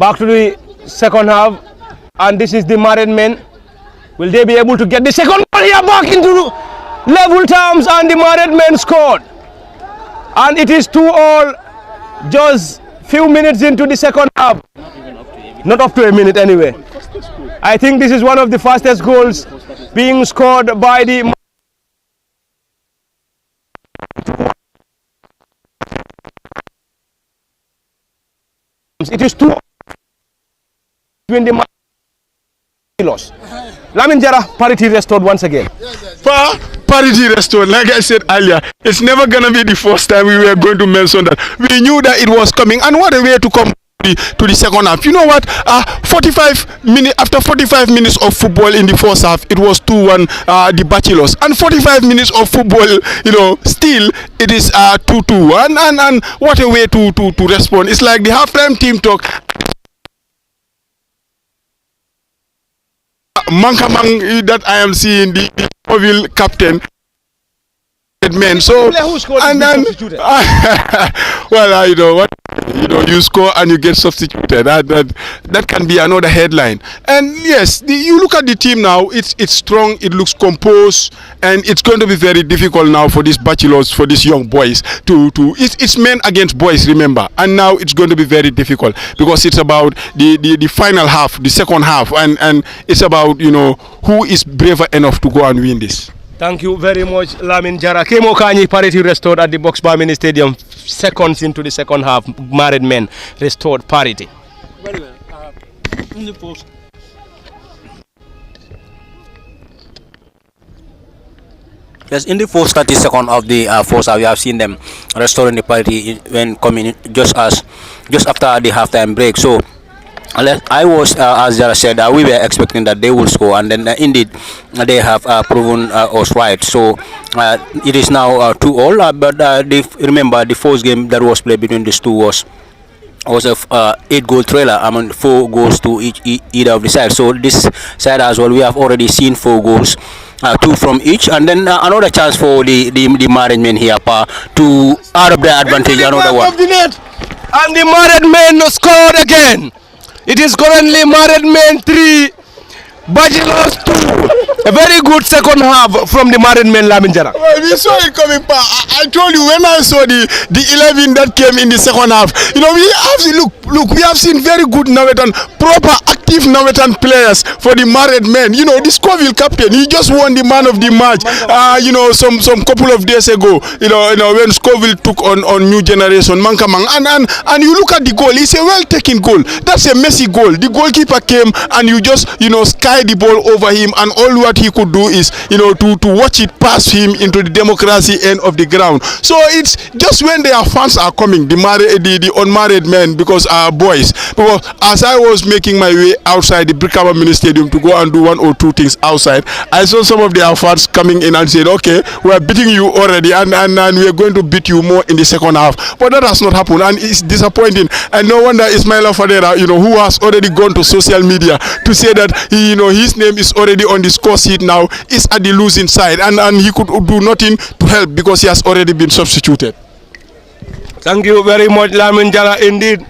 Back to the second half, and this is the married men. Will they be able to get the second ball here back into level terms, and the married men scored. And it is 2-all, just few minutes into the second half. Not up to a minute anyway. I think this is one of the fastest goals being scored by the... It is 2 between the loss. Lamin Jara, parity restored once again. Parity restored, like I said earlier, it's never going to be the first time we were going to mention that. We knew that it was coming, and what a way to come to the second half. You know what? 45 minutes after 45 minutes of football in the first half, it was 2-1 the Bachelors, and 45 minutes of football, you know, still it is 2-2. And what a way to respond. It's like the halftime team talk. Mankamang that I am seeing, the Ovil captain, men. So and then well, you know what, you score and you get substituted. That can be another headline. And yes, you look at the team now. It's strong. It looks composed, and it's going to be very difficult now for these Bachelors, for these young boys it's men against boys, remember. And now it's going to be very difficult because it's about the final half, the second half, and it's about, you know, who is braver enough to go and win this. Thank you very much, Lamin Jara. Kemo Kanyi, parity restored at the Boxbar Mini Stadium. Seconds into the second half, married men restored parity. Very well. In the post. Yes, in the first 30 seconds of the first half, we have seen them restoring the parity when coming in just after the halftime break. So I was, as Jara said, we were expecting that they will score, and then indeed they have proven us right. So it is now 2-all. But remember, the first game that was played between these two was a 8-goal trailer. I mean, 4 goals to either of the sides. So this side as well, we have already seen 4 goals. 2 from each, and then another chance for the married men here to add up the advantage. Another one. And the married men scored again. It is currently married men 3, Bachelors 2. A very good second half from the married men, Lamin Jara. Well, we saw it coming. I told you when I saw the 11 that came in the second half. You know, we have seen very good Nawetan, proper active Nawetan players for the married men. You know, the Scoville captain, he just won the man of the match. You know, some couple of days ago. You know when Scoville took on New Generation Mankamang, and you look at the goal. It's a well taken goal. That's a messy goal. The goalkeeper came and you just, you know, sky the ball over him, and all what he could do is, you know, to watch it pass him into the democracy end of the ground. So it's just when their fans are coming, the unmarried men, because boys. Because as I was making my way outside the Brikama Mini Stadium to go and do 1 or 2 things outside, I saw some of their fans coming in and said, okay, we are beating you already, and we are going to beat you more in the second half. But that has not happened, and it's disappointing. And no wonder Ismaila Fadera, you know, who has already gone to social media to say that you know, his name is already on the score sheet now, is at the losing side, and he could do nothing to help because he has already been substituted. Thank you very much, Lamin Jara. Indeed,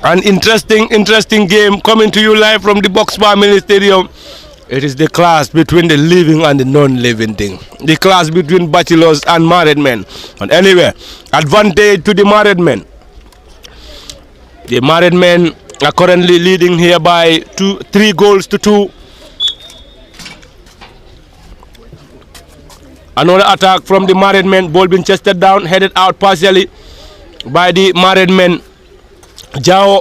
an interesting game coming to you live from the Boxbar Mini Stadium. It is the clash between the living and the non-living thing. The clash between Bachelors and married men. And anyway, advantage to the married men. The married men are currently leading here by 3 goals to 2. Another attack from the married men. Ball being chested down, headed out partially by the married men. Jao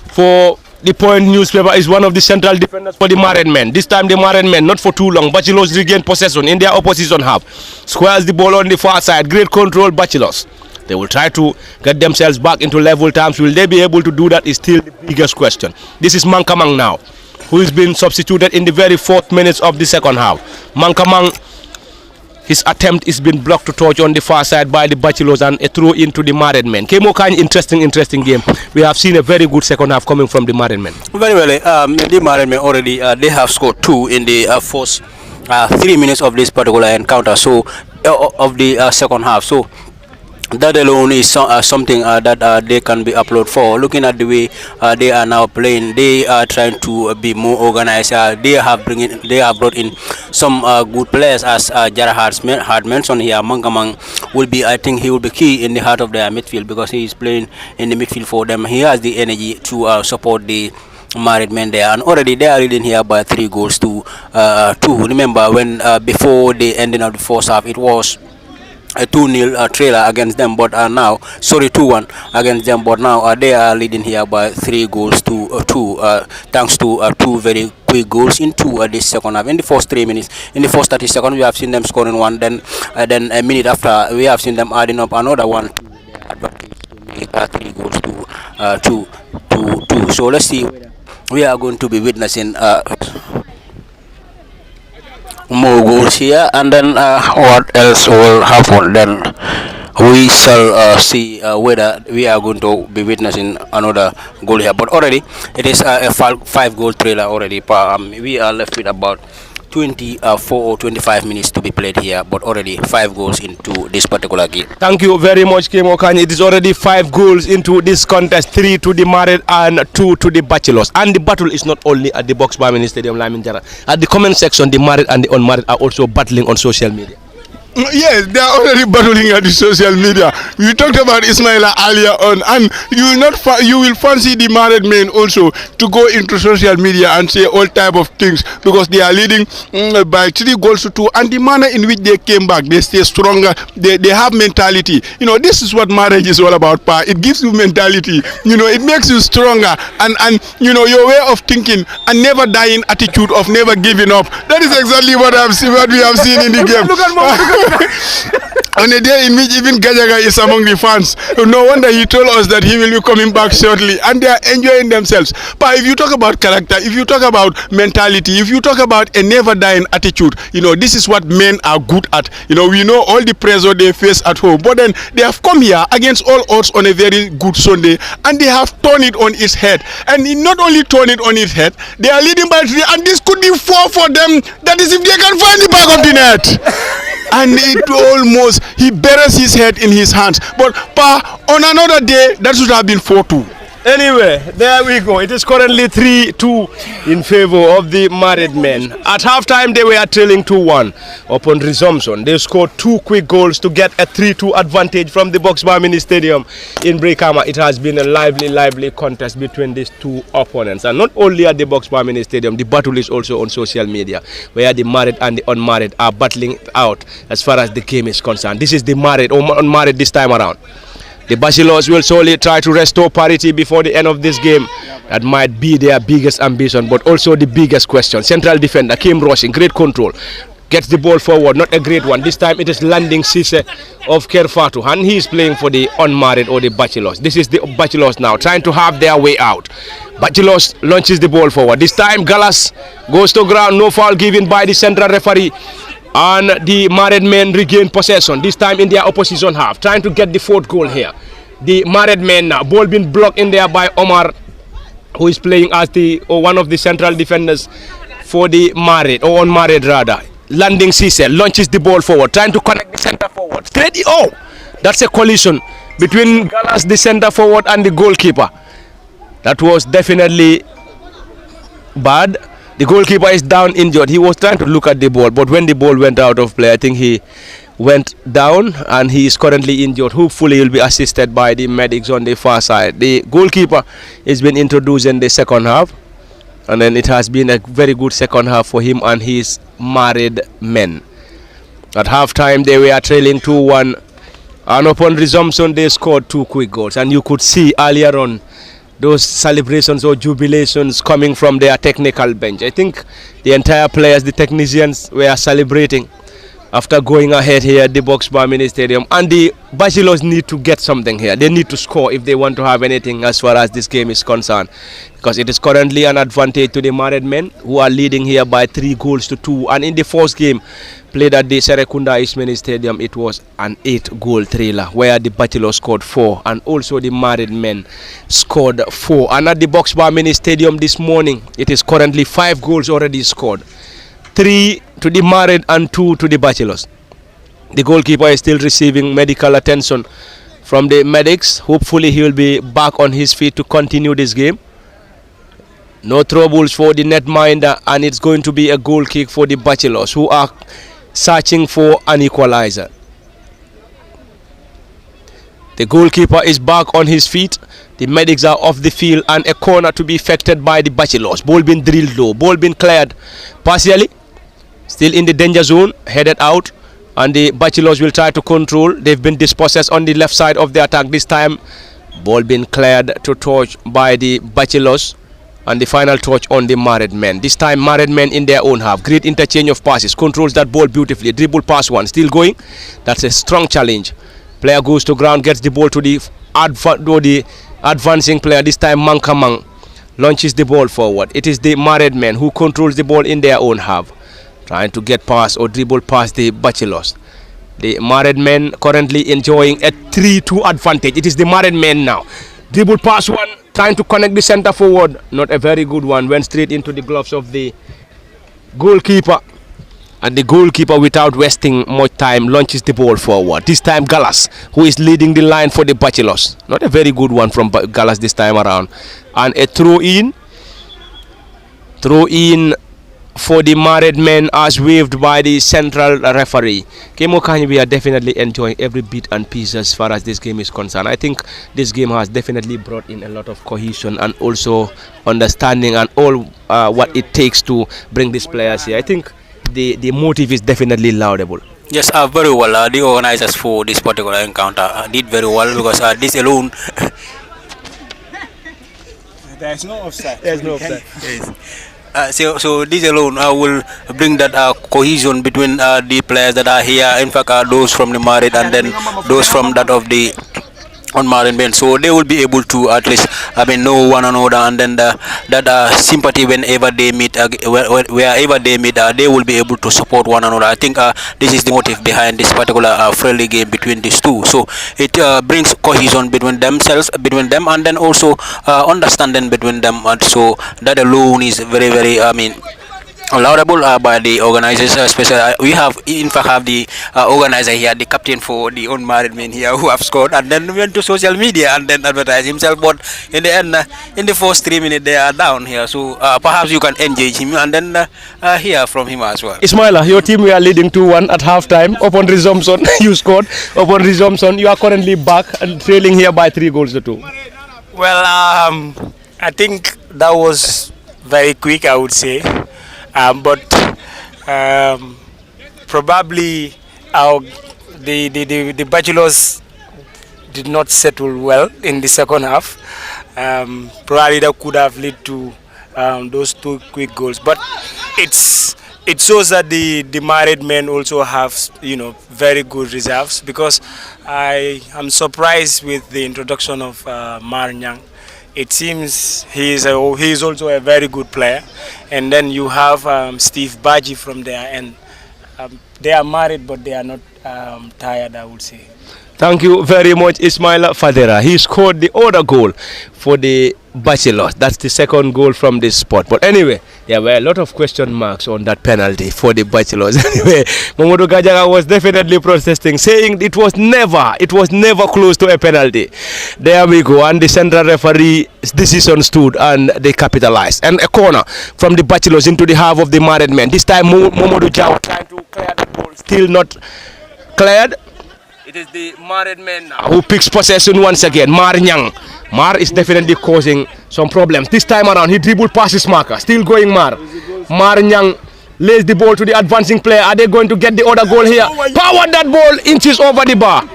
for the Point newspaper is one of the central defenders for the married men. This time the married men, not for too long. Bachelors regain possession in their opposition half. Squares the ball on the far side. Great control, Bachelors. They will try to get themselves back into level terms. Will they be able to do that is still the biggest question. This is Mankamang now, who is being substituted in the very 4th minutes of the second half. Mankamang, his attempt is being blocked to touch on the far side by the Bachelors, and a throw into the married men. Kemo Kany, interesting game. We have seen a very good second half coming from the married men. Very well. The married men already they have scored 2 in the first 3 minutes of this particular encounter. So of the second half. So that alone is something that they can be uploaded for. Looking at the way they are now playing, they are trying to be more organized. They have brought in some good players, as Jara had mentioned here. Mangamang will be, I think, he will be key in the heart of their midfield, because he is playing in the midfield for them. He has the energy to support the married men there, and already they are leading here by 3 goals to 2. Remember when before the ending of the first half, it was a 2-0 trailer against them, but now, sorry, 2-1 against them, but now they are leading here by 3 goals to 2, thanks to 2 very quick goals into this second half. In the first 3 minutes, in the first 30 seconds, we have seen them scoring 1, then a minute after, we have seen them adding up another 1 to their advantage to make 3 goals to 2. So let's see, we are going to be witnessing more goals here, and then what else will happen, then we shall see whether we are going to be witnessing another goal here. But already it is a 5-goal trailer already. We are left with about 24 or 25 minutes to be played here, but already 5 goals into this particular game. Thank you very much, Kim Okany. It is already 5 goals into this contest, 3 to the married and 2 to the bachelors. And the battle is not only at the Box Bar Mini Stadium, Lamin Jara. At the comment section, the married and the unmarried are also battling on social media. Yes, they are already battling at the social media. We talked about Ismaila earlier on, and you will fancy the married men also to go into social media and say all type of things, because they are leading by 3 goals to 2, and the manner in which they came back, they stay stronger. They have mentality. You know, this is what marriage is all about, Pa. It gives you mentality. You know, it makes you stronger, and you know, your way of thinking and never dying attitude of never giving up. That is exactly what we have seen in the game. Look at on a day in which even Gajaga is among the fans, no wonder he told us that he will be coming back shortly, and they are enjoying themselves. But if you talk about character, if you talk about mentality, if you talk about a never dying attitude, you know, this is what men are good at. You know, we know all the pressure they face at home, but then they have come here against all odds on a very good Sunday, and they have turned it on its head. And not only turn it on its head, they are leading by 3, and this could be 4 for them. That is if they can find the back of the net. And it almost, he buries his head in his hands. But on another day, that should have been 4-2. Anyway, there we go. It is currently 3-2 in favor of the married men. At halftime, they were trailing 2-1. Upon resumption, they scored 2 quick goals to get a 3-2 advantage from the Box Bar Mini Stadium in Brikama. It has been a lively contest between these 2 opponents. And not only at the Box Bar Mini Stadium, the battle is also on social media, where the married and the unmarried are battling it out as far as the game is concerned. This is the married or unmarried this time around. The Bachelors will solely try to restore parity before the end of this game. That might be their biggest ambition, but also the biggest question. Central defender came rushing, great control. Gets the ball forward, not a great one. This time it is landing Sise of Kerfatu, and he is playing for the unmarried or the Bachelors. This is the Bachelors now, trying to have their way out. Bachelors launches the ball forward. This time Galas goes to ground, no foul given by the central referee. And the married men regain possession, this time in their opposition half, trying to get the 4th goal here. The married men now, ball being blocked in there by Omar, who is playing as one of the central defenders for the married, or unmarried rather. Landing Cisse, launches the ball forward, trying to connect the center forward. Straight, oh! That's a collision between Galas, the center forward, and the goalkeeper. That was definitely bad. The goalkeeper is down injured. He was trying to look at the ball, but when the ball went out of play, I think he went down, and he is currently injured. Hopefully he will be assisted by the medics on the far side. The goalkeeper has been introduced in the second half, and then it has been a very good second half for him and his married men. At halftime they were trailing 2-1, and upon resumption they scored 2 quick goals, and you could see earlier on those celebrations or jubilations coming from their technical bench. I think the entire players, the technicians, were celebrating after going ahead here at the Box Bar Mini Stadium. And the Bachelors need to get something here. They need to score if they want to have anything as far as this game is concerned, because it is currently an advantage to the married men, who are leading here by 3 goals to 2. And in the first game played at the Serekunda East Mini Stadium, it was an 8-goal thriller, where the Bachelors scored 4 and also the married men scored 4. And at the Box Bar Mini Stadium this morning, it is currently 5 goals already scored, 3 to the married and 2 to the Bachelors. The goalkeeper is still receiving medical attention from the medics. Hopefully he will be back on his feet to continue this game. No troubles for the netminder, and it's going to be a goal kick for the Bachelors, who are searching for an equalizer. The goalkeeper is back on his feet. The medics are off the field, and a corner to be effected by the Bachelors. Ball being drilled low, ball being cleared partially. Still in the danger zone, headed out, and the Bachelors will try to control. They've been dispossessed on the left side of the attack this time. Ball being cleared to touch by the Bachelors, and the final touch on the married men. This time married men in their own half. Great interchange of passes, controls that ball beautifully. Dribble pass one, still going. That's a strong challenge. Player goes to ground, gets the ball to the advancing player. This time Mankamang launches the ball forward. It is the married men who controls the ball in their own half, trying to get past or dribble past the Bachelors. The married men currently enjoying a 3-2 advantage. It is the married men now. Dribble pass one, trying to connect the center forward. Not a very good one. Went straight into the gloves of the goalkeeper. And the goalkeeper, without wasting much time, launches the ball forward. This time Gallas, who is leading the line for the Bachelors. Not a very good one from Gallas this time around. And a throw-in for the married men as waved by the central referee. Kemokani, we are definitely enjoying every bit and piece as far as this game is concerned. I think this game has definitely brought in a lot of cohesion and also understanding and all what it takes to bring these players here. I think the motive is definitely laudable. Yes, very well. The organizers for this particular encounter did very well, because this alone. There's no offside. There's no offside. Yes. So this alone will bring that cohesion between the players that are here. In fact, those from the married and then those from that of the unmarried men. So they will be able to at least know one another, and then that sympathy whenever they meet, wherever they meet, they will be able to support one another. I think this is the motive behind this particular friendly game between these two. So it brings cohesion between themselves, between them, and then also understanding between them. And so that alone is very, very, laudable by the organizers. Especially we have the organizer here, the captain for the unmarried men here, who have scored and then went to social media and then advertised himself, but in the end, in the first 3 minutes they are down here. So perhaps you can engage him and then hear from him as well. Ismaila, your team were leading 2-1 at halftime. Upon resumption you scored. Upon resumption you are currently back and trailing here by 3-2. Well, I think that was very quick, I would say. But probably the Bachelors did not settle well in the second half. Probably that could have led to those 2 quick goals. But it shows that the married men also have very good reserves, because I am surprised with the introduction of Mar Nyang. It seems he is also a very good player. And then you have Steve Baji from there, and they are married, but they are not tired, I would say. Thank you very much, Ismaila Fadera. He scored the other goal for the Bachelors. That's the second goal from this spot. But anyway, there were a lot of question marks on that penalty for the Bachelors. Anyway, Mamadou Gajaga was definitely protesting, saying it was never close to a penalty. There we go. And the central referee's decision stood, and they capitalized. And a corner from the Bachelors into the half of the married men. This time, Mamadou Jawa trying to clear the ball. Still not cleared. It is the married man now who picks possession once again. Mar Nyang. Mar is definitely causing some problems. This time around, he dribbled past his marker. Still going Mar. Mar Nyang lays the ball to the advancing player. Are they going to get the other goal here? Powered that ball inches over the bar.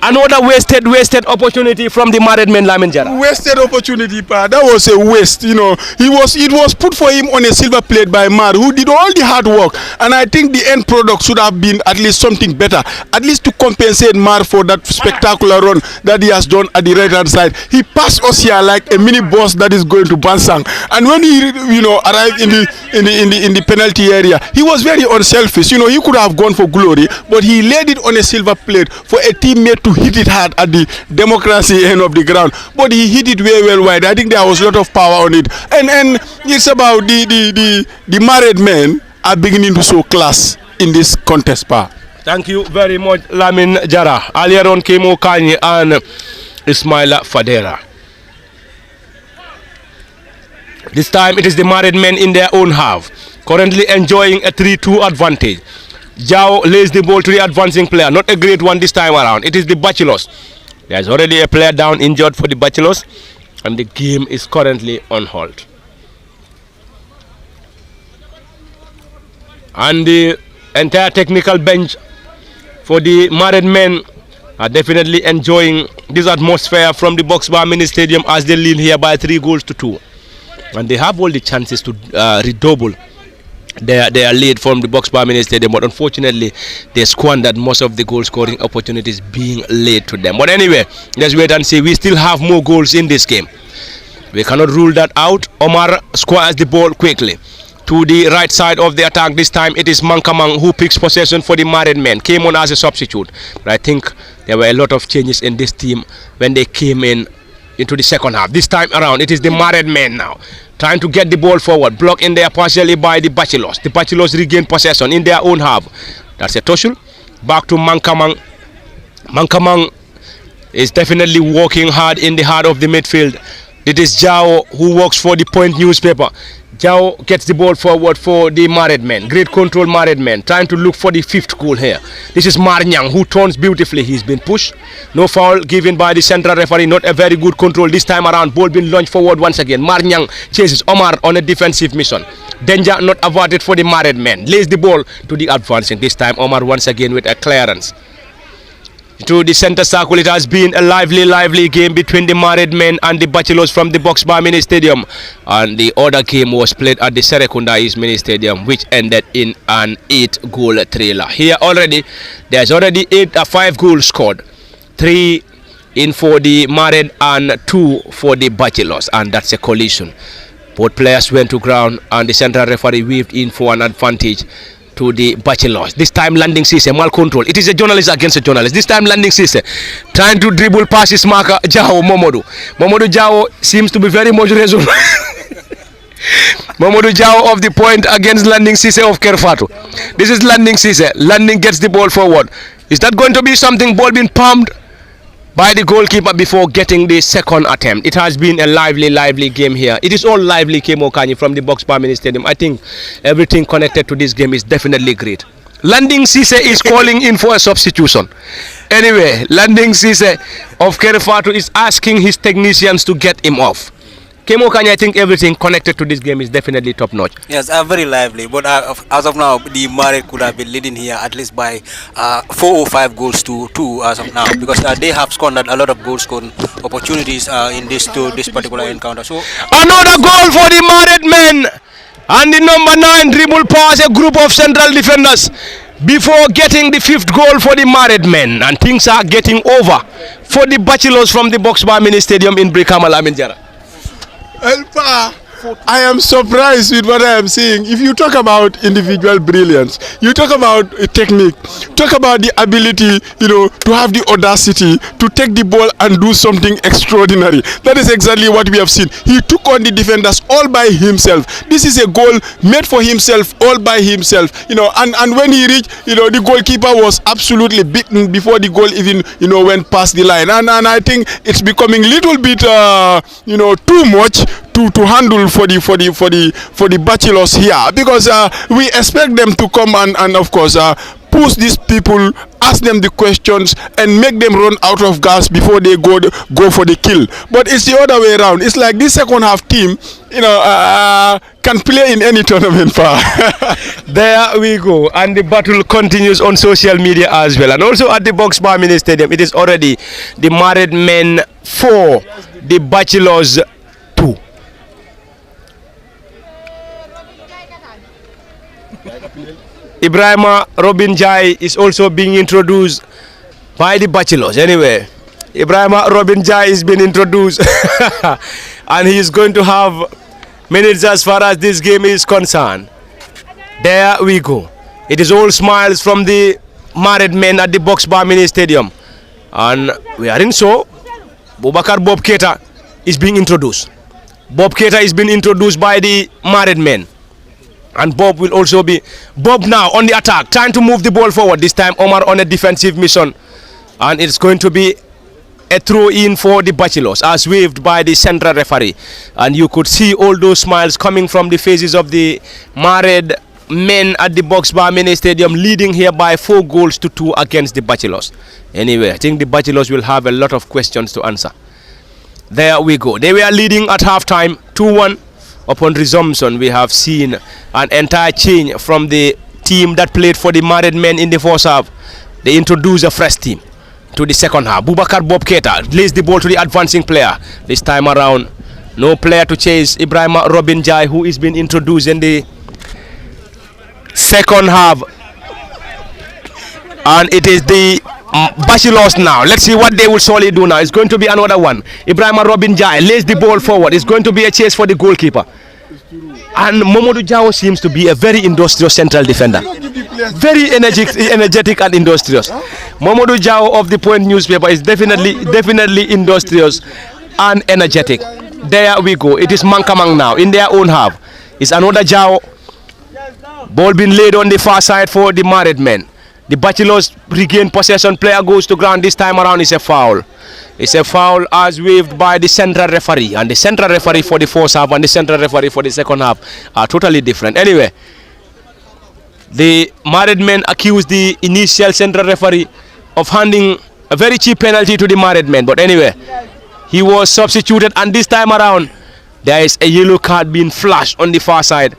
Another wasted opportunity from the married man, Lamin Jara. Wasted opportunity, pa. That was a waste. It was put for him on a silver plate by Mar, who did all the hard work. And I think the end product should have been at least something better, at least to compensate Mar for that spectacular run that he has done at the right hand side. He passed us here like a mini boss that is going to Bansang. And when he, arrived in the penalty area, he was very unselfish. He could have gone for glory, but he laid it on a silver plate for a teammate to hit it hard at the democracy end of the ground, but he hit it very well wide. I think there was a lot of power on it, and it's about the married men are beginning to show class in this contest, pa. Thank you very much, Lamin Jara. Earlier on came Okanye and Ismaila Fadera. This time it is the married men in their own half, currently enjoying a 3-2 advantage. Jao lays the ball to the advancing player, not a great one this time around. It is the Bachelors. There's already a player down injured for the Bachelors, and the game is currently on hold. And the entire technical bench for the married men are definitely enjoying this atmosphere from the Box Bar Mini Stadium as they lead here by 3-2. And they have all the chances to redouble their lead from the Box Bar Mini Stadium, but unfortunately they squandered most of the goal scoring opportunities being laid to them. But anyway, let's wait and see. We still have more goals in this game. We cannot rule that out. Omar squares the ball quickly to the right side of the attack. This time it is Mankamang who picks possession for the married men. Came on as a substitute, but I think there were a lot of changes in this team when they came into the second half. This time around it is the married men now trying to get the ball forward, blocked in there partially by the Bachelors. The Bachelors regain possession in their own half. That's a Toshul. Back to Mankamang. Mankamang is definitely working hard in the heart of the midfield. It is Jao who works for the Point newspaper. Jao gets the ball forward for the married men. Great control married men, trying to look for the fifth goal here. This is Marnyang who turns beautifully. He's been pushed. No foul given by the central referee. Not a very good control this time around. Ball being launched forward once again. Marnyang chases Omar on a defensive mission. Danger not averted for the married men. Lays the ball to the advancing. This time Omar once again with a clearance to the center circle. It has been a lively game between the married men and the Bachelors from the Box Bar Mini Stadium, and the other game was played at the Serekunda East Mini Stadium, which ended in an 8-goal thriller. Here already there's already 5 goals scored, 3 in for the married and 2 for the Bachelors, and that's a collision. Both players went to ground and the central referee weaved in for an advantage to the Bachelors. This time landing Cisse, mal control. It is a journalist against a journalist. This time landing Cisse, trying to dribble past his marker, Jao Momodu. Momodu Jao seems to be very much resolute. Momodu Jao of the Point against landing Cisse of Kerfatu. This is landing Cisse. Landing gets the ball forward. Is that going to be something? Ball being pumped by the goalkeeper before getting the second attempt. It has been a lively game here. It is all lively, Kemo Kanyi, from the Box Bar Mini Stadium. I think everything connected to this game is definitely great. Landing Cisse is calling in for a substitution. Anyway, Landing Cisse of Kerefatu is asking his technicians to get him off. Kemo Kanyi, I think everything connected to this game is definitely top notch. Yes, very lively. But as of now, the Married could have been leading here at least by 4 or 5 goals to 2 as of now, because they have scored a lot of goal scoring opportunities in this particular encounter. So another goal for the married men, and the number 9 dribble past a group of central defenders before getting the 5th goal for the married men, and things are getting over for the Bachelors from the Box Bar Mini Stadium in Brikama Laminjara. Elpa, I am surprised with what I am seeing. If you talk about individual brilliance, you talk about technique, talk about the ability, to have the audacity to take the ball and do something extraordinary. That is exactly what we have seen. He took on the defenders all by himself. This is a goal made for himself, all by himself. And when he reached, the goalkeeper was absolutely beaten before the goal even, went past the line. And I think it's becoming a little bit, too much to handle for the Bachelors here, because we expect them to come and of course push these people, ask them the questions and make them run out of gas before they go for the kill. But it's the other way around. It's like this second half team can play in any tournament. There we go, and the battle continues on social media as well, and also at the Box Bar Mini Stadium. It is already the married men 4, the Bachelors 2. Ibrahima Robin Jai is also being introduced by the Bachelors. Anyway, Ibrahima Robin Jai is being introduced and he is going to have minutes as far as this game is concerned. There we go. It is all smiles from the married men at the Box Bar Mini Stadium, and we are in. So Boubacar Bob Keita is being introduced. Bob Keita is being introduced by the married men. And Bob will also be Bob now on the attack, trying to move the ball forward. This time Omar on a defensive mission, and it's going to be a throw in for the Bachelors as waved by the central referee. And you could see all those smiles coming from the faces of the married men at the Box Bar Mini Stadium, leading here by 4-2 against the Bachelors. Anyway, I think the Bachelors will have a lot of questions to answer. There we go. They were leading at halftime 2-1. Upon resumption, we have seen an entire change from the team that played for the married men in the first half. They introduced a fresh team to the second half. Bubakar Bob Keita lays the ball to the advancing player. This time around, no player to chase. Ibrahim Robin Jai, who is being introduced in the second half. And it is the Bachelors now. Let's see what they will surely do now. It's going to be another one. Ibrahim Robin Jai lays the ball forward. It's going to be a chase for the goalkeeper. And Momodou Jao seems to be a very industrious central defender. Very energetic and industrious. Momodou Jao of the Point newspaper is definitely industrious and energetic. There we go. It is Mankamang now in their own half. It's another Jao. Ball being laid on the far side for the married men. The Bachelors regain possession. Player goes to ground. This time around is a foul. It's a foul as waved by the central referee. And the central referee for the first half and the central referee for the second half are totally different. Anyway, the married men accuse the initial central referee of handing a very cheap penalty to the married men. But anyway, he was substituted. And this time around, there is a yellow card being flashed on the far side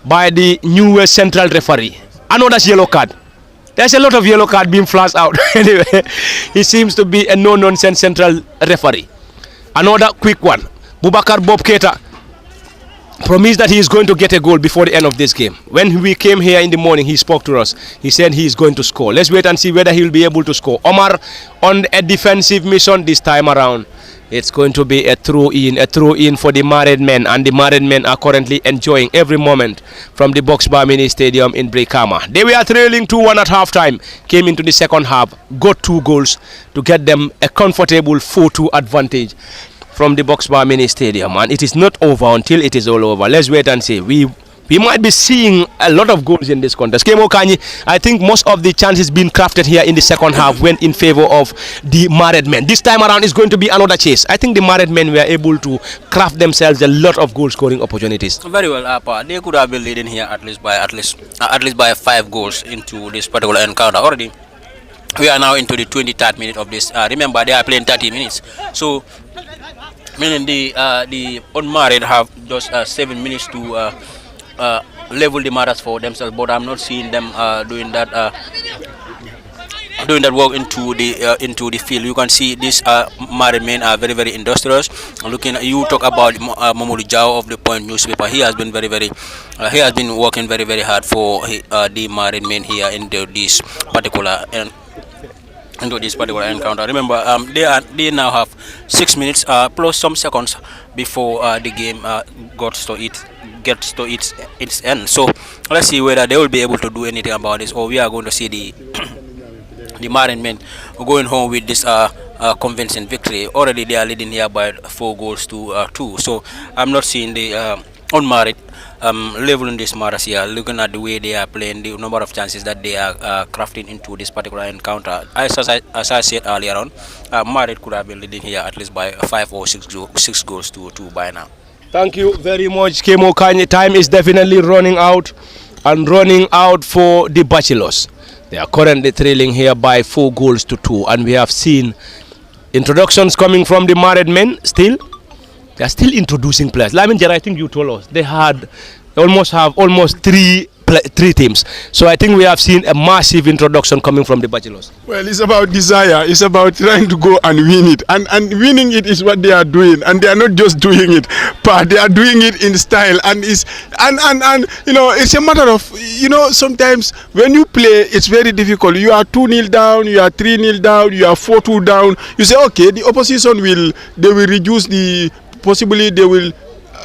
by the newest central referee. Another yellow card. There's a lot of yellow card being flashed out. Anyway, he seems to be a no-nonsense central referee. Another quick one. Bubakar Bob Keita promised that he is going to get a goal before the end of this game. When we came here in the morning, he spoke to us. He said he is going to score. Let's wait and see whether he will be able to score. Omar on a defensive mission this time around. It's going to be a throw-in for the married men, and the married men are currently enjoying every moment from the Box Bar Mini Stadium in Brikama. They were trailing 2-1 at halftime, came into the second half, got 2 goals to get them a comfortable 4-2 advantage from the Box Bar Mini Stadium. And it is not over until it is all over. Let's wait and see. We might be seeing a lot of goals in this contest. Kemo Kanyi, I think most of the chances being crafted here in the second half went in favor of the married men. This time around is going to be another chase. I think the married men were able to craft themselves a lot of goal scoring opportunities. Very well, Apa. They could have been leading here at least by 5 goals into this particular encounter already. We are now into the 23rd minute of this. Remember, they are playing 30 minutes. So, meaning the unmarried have just 7 minutes to level the matters for themselves, but I'm not seeing them doing that work into the field. You can see these married men are very industrious. Looking, you talk about Momodou Jao of the Point newspaper. He has been he has been working very hard for the married men here into this particular encounter. Remember, they now have 6 minutes plus some seconds before the game gets to its end. So let's see whether they will be able to do anything about this, or we are going to see the married men going home with this convincing victory. Already they are leading here by 4-2. So I'm not seeing the unmarried leveling this matters here. Looking at the way they are playing, the number of chances that they are crafting into this particular encounter. As I said earlier on, married could have been leading here at least by 5 or 6 goals to 2 by now. Thank you very much, Kemo Kanye. Time is definitely running out, and running out for the Bachelors. They are currently trailing here by 4-2, and we have seen introductions coming from the married men. They are still introducing players. Lamin Jara, I think you told us they have almost three teams. So I think we have seen a massive introduction coming from the Bachelors. Well, it's about desire. It's about trying to go and win it. And winning it is what they are doing. And they are not just doing it, but they are doing it in style. And it's a matter of, sometimes when you play, it's very difficult. You are 2-0 down, you are 3-0 down, you are 4-2 down. You say, okay, the opposition will reduce possibly they will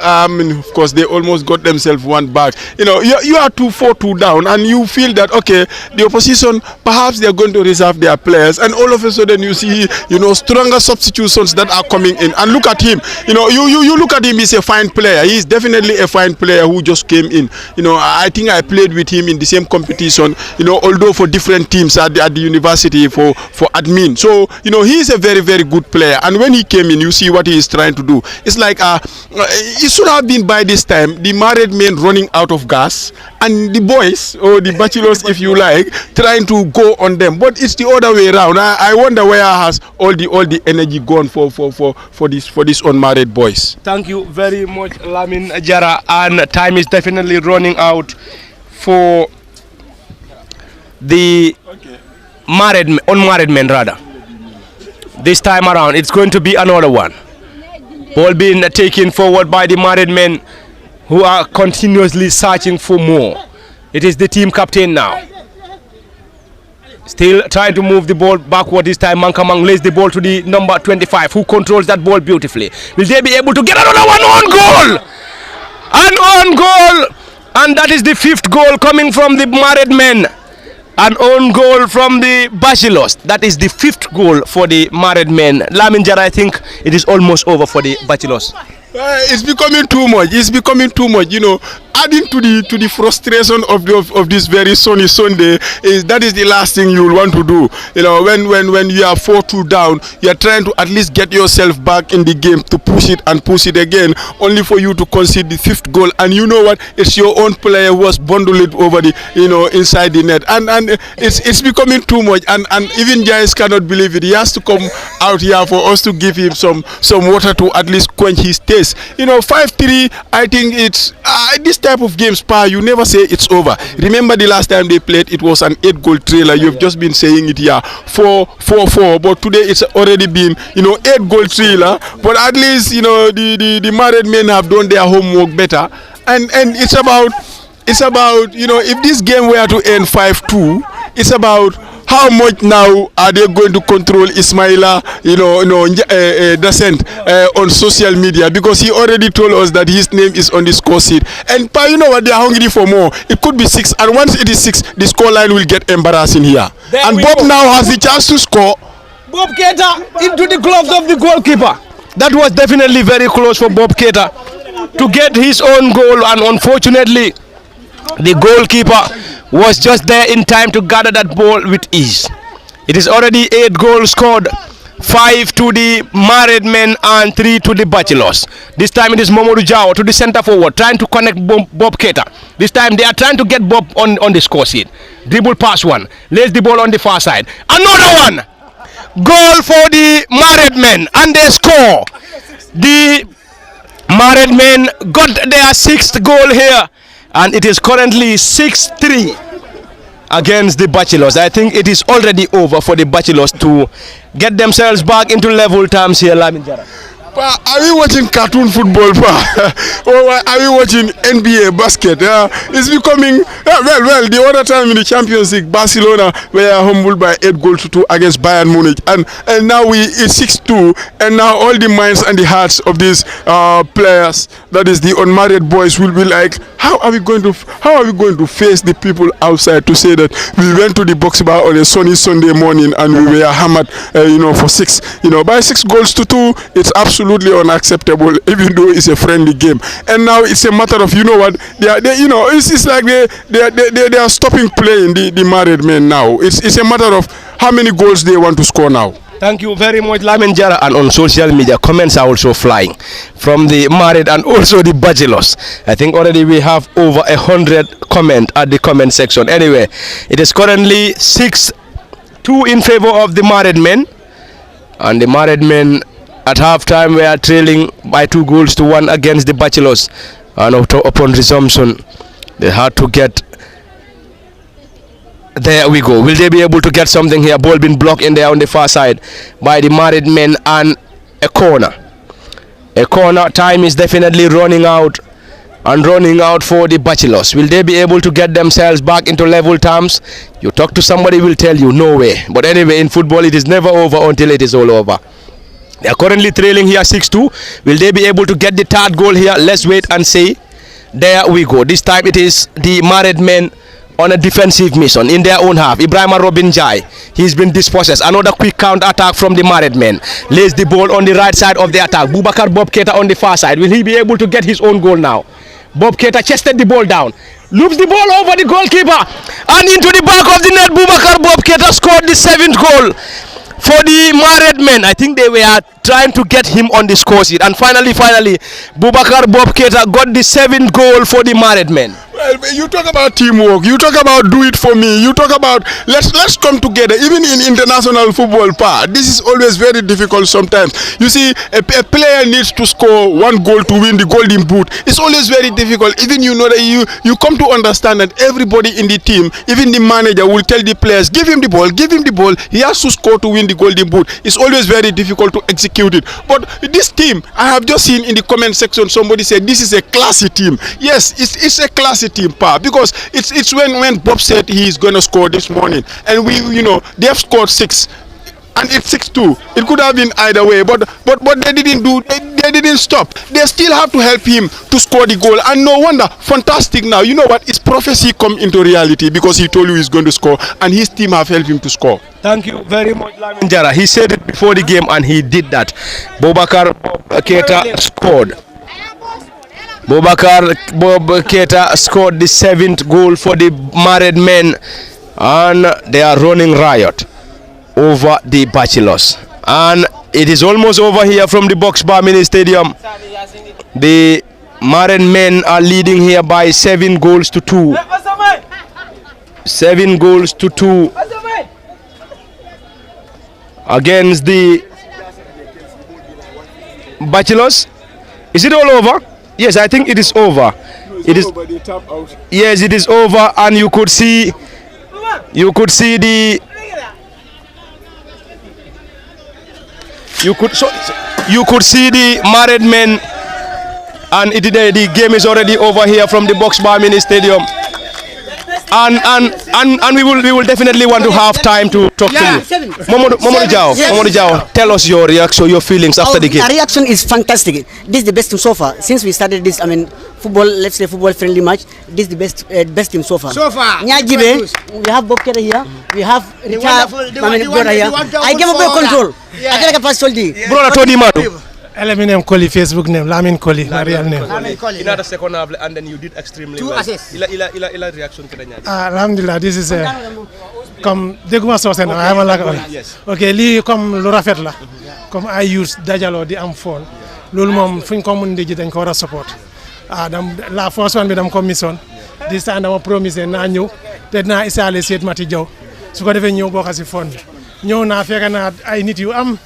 of course, they almost got themselves one back. You know, you are 2-4-2 down, and you feel that, okay, the opposition, perhaps they are going to reserve their players, and all of a sudden you see, you know, stronger substitutions that are coming in. And look at him, you know, you look at him, he's a fine player. He's definitely a fine player who just came in. You know, I think I played with him in the same competition, you know, although for different teams at the university for admin. So, you know, he's a very, very good player. And when he came in, you see what he is trying to do. It's like, it should have been by this time, the married men running out of gas, and the boys, or the bachelors, if you like, trying to go on them. But it's the other way around. I wonder where has all the energy gone for these unmarried boys. Thank you very much, Lamin Jara. And time is definitely running out for the unmarried men rather. This time around, it's going to be another one. Ball being taken forward by the married men who are continuously searching for more. It is the team captain now. Still trying to move the ball backward this time. Mankamang lays the ball to the number 25 who controls that ball beautifully. Will they be able to get another one on goal? An on goal! And that is the 5th goal coming from the married men. An own goal from the Bachelors. That is the 5th goal for the married men. Lamin Jara, I think it is almost over for the Bachelors. It's becoming too much. It's becoming too much. You know, adding to the frustration of this very sunny Sunday that is the last thing you will want to do. You know, when you are 4-2 down, you are trying to at least get yourself back in the game to push it again, only for you to concede the 5th goal. And you know what? It's your own player who has bundled it over the, you know, inside the net. And it's becoming too much. And even Giants cannot believe it. He has to come out here for us to give him some water to at least quench his taste. You know, 5-3, I think it's this type of games, you never say it's over. Remember the last time they played, it was an 8-goal trailer. You've just been saying it here, 4-4, but today it's already been, you know, 8-goal trailer. But at least, you know, the married men have done their homework better, and it's about, you know, if this game were to end 5-2, it's about how much now are they going to control Ismaila, Descent on social media, because he already told us that his name is on the score sheet. And you know what, they are hungry for more. It could be 6, and once it is 6, the scoreline will get embarrassing here. There and Bob now has the chance to score. Bob Keita into the gloves of the goalkeeper. That was definitely very close for Bob Keita to get his own goal, and unfortunately the goalkeeper was just there in time to gather that ball with ease. It is already 8 goals scored, 5 to the married men and 3 to the Bachelors. This time it is Momodu Jao to the center forward, trying to connect Bob Keita. This time they are trying to get Bob on the score sheet. Dribble pass one, lays the ball on the far side. Another one! Goal for the married men, and they score. The married men got their 6th goal here, and it is currently 6-3 against the Bachelors. I think it is already over for the Bachelors to get themselves back into level terms here, Lamin Jara. Are we watching cartoon football, or are we watching NBA basket? It's becoming, well, the other time in the Champions League, Barcelona were humbled by 8-2 against Bayern Munich, and now it's 6-2, and now all the minds and the hearts of these players, that is the unmarried boys, will be like, how are we going to face the people outside to say that we went to the box bar on a sunny Sunday morning and we were hammered, for 6, by 6-2, it's absolutely unacceptable, even though it's a friendly game. And now it's a matter of, it's like they are stopping playing the married men now. It's a matter of how many goals they want to score now. Thank you very much, Lamin Jara. And on social media, comments are also flying from the married and also the Bachelors. I think already we have over 100 comments at the comment section. Anyway, it is currently 6-2 in favor of the married men, and the married men at halftime we are trailing by 2-1 against the Bachelors, and upon resumption they had to get. There we go. Will they be able to get something here? Ball being blocked in there on the far side by the married men, and a corner. A corner. Time is definitely running out, and running out for the Bachelors. Will they be able to get themselves back into level terms? You talk to somebody, will tell you no way. But anyway, in football it is never over until it is all over. They are currently trailing here 6-2. Will they be able to get the third goal here? Let's wait and see. There we go. This time it is the married men on a defensive mission in their own half. Ibrahima Robin Jai, he's been dispossessed. Another quick counter attack from the married men. Lays the ball on the right side of the attack. Boubacar Bob Keita on the far side. Will he be able to get his own goal now? Bob Keita chested the ball down. Loops the ball over the goalkeeper and into the back of the net. Boubacar Bob Keita scored the 7th goal for the married men. I think they were trying to get him on the score sheet, and finally Boubacar Bob Keita got the 7th goal for the married men. Well, you talk about teamwork, you talk about do it for me, you talk about let's come together. Even in international football part, this is always very difficult sometimes. You see, a player needs to score 1 goal to win the golden boot. It's always very difficult. Even you know that you come to understand that everybody in the team, even the manager will tell the players, give him the ball, he has to score to win the golden boot. It's always very difficult to execute it. But this team, I have just seen in the comment section somebody said this is a classy team. Yes, it's a classy team, pa, because it's when Bob said he is going to score this morning, and they have scored 6 and it's 6-2. It could have been either way, but they didn't stop. They still have to help him to score the goal, and no wonder. Fantastic. Now you know what, his prophecy come into reality because he told you he's going to score, and his team have helped him to score. Thank you very much, Lamin Jara. He said it before the game and he did that. Boubacar Keita scored. Boubacar Bob Keita scored the 7th goal for the married men, and they are running riot over the Bachelors. And it is almost over here from the Box Bar Mini Stadium. The married men are leading here by 7 goals to 2. 7 goals to 2 against the Bachelors. Is it all over? Yes, I think it is over. It is. Yes, it is over, and you could see the. You could see the married men, and the game is already over here from the Box Bar Mini Stadium. And we will definitely want to have time to talk to you. Momodu Jao, tell us your reaction, your feelings after the game. Our reaction is fantastic. This is the best team so far since we started this. I mean, football. Let's say football friendly match. This is the best team so far. We have Bob Keita here. We have Richard. Brother here. I give a ball control. I tell like a told you. Brother Tony Madu. Name Koli, Facebook name, Lamin Koli, my real name. In the second half, and then you did extremely well. 2 assists. Ila reaction to the match. Alhamdulillah, this is comme déguma soose na ay ma la ko. OK, li comme lu rafet la. Comme ay youth dajalo di am phone. Lolu mom fuñ ko mën di ji dañ ko wara support. La first one bi dam ko mission. This time dama promise na ñew te na isale Seyd Mati Diaw. Su ko defé ñew bokk ci phone bi. Ñew na fekk na ay nit yu am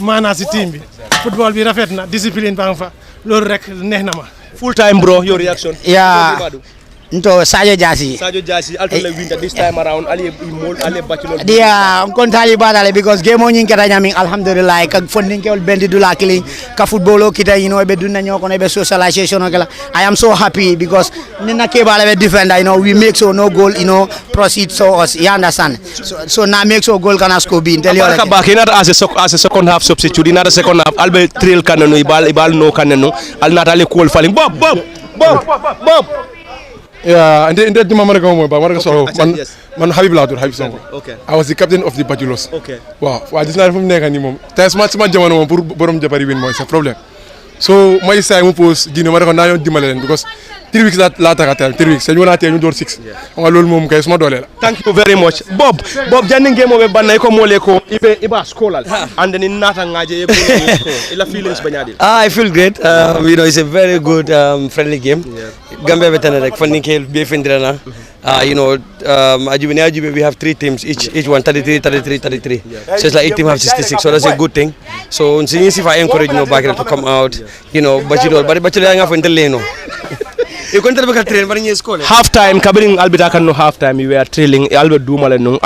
maana ci team bi. Football bi rafet na, discipline bang fa. Lolu rek neex na ma. Full time bro, your reaction. Yeah. Nto Sadio Jassi ultimately win this time around ali Bachelor. Dia kontali badale because game on nyinka nyaming alhamdulillah ka funding ke ol bendi dula kili ka football kita be dunna nyoko be socialization kala. I am so happy because nina ke bala be defender we make so no goal proceed so us you understand so now make so goal kana score be tell you back not as a second half substitute in the second half albe trail kananu ibal no kananu al natali call falling bob yeah, and then man Habib Ladour Habib Sonko. Okay. I was the captain of the Bachelors. Okay. Wow, I just not from there ni mom. Tay sama jamono mom pour borom jabari win moy c'est problème. So my say mo pose dino ma ko na yon dimale len because 3 weeks la taka 3 weeks ñu wona té ñu door 6. Nga lol mom kay suma dolé la. Thank you very much. Bob janding game o be banay ko mole ko iba skolal and then nata ngaje ko ila feelings banyadi. I feel great. It's a very good friendly game. Gambia betana rek fan ninkel be fendirana. Ajubi we have 3 teams each one 33. So it's like 8 teams have 66. So that's a good thing. So if I encourage Bachelor to come out, Bachelor nga fendeleno. Half time, Kabiring Albita can no half time. You were trailing Albert Dumaleno.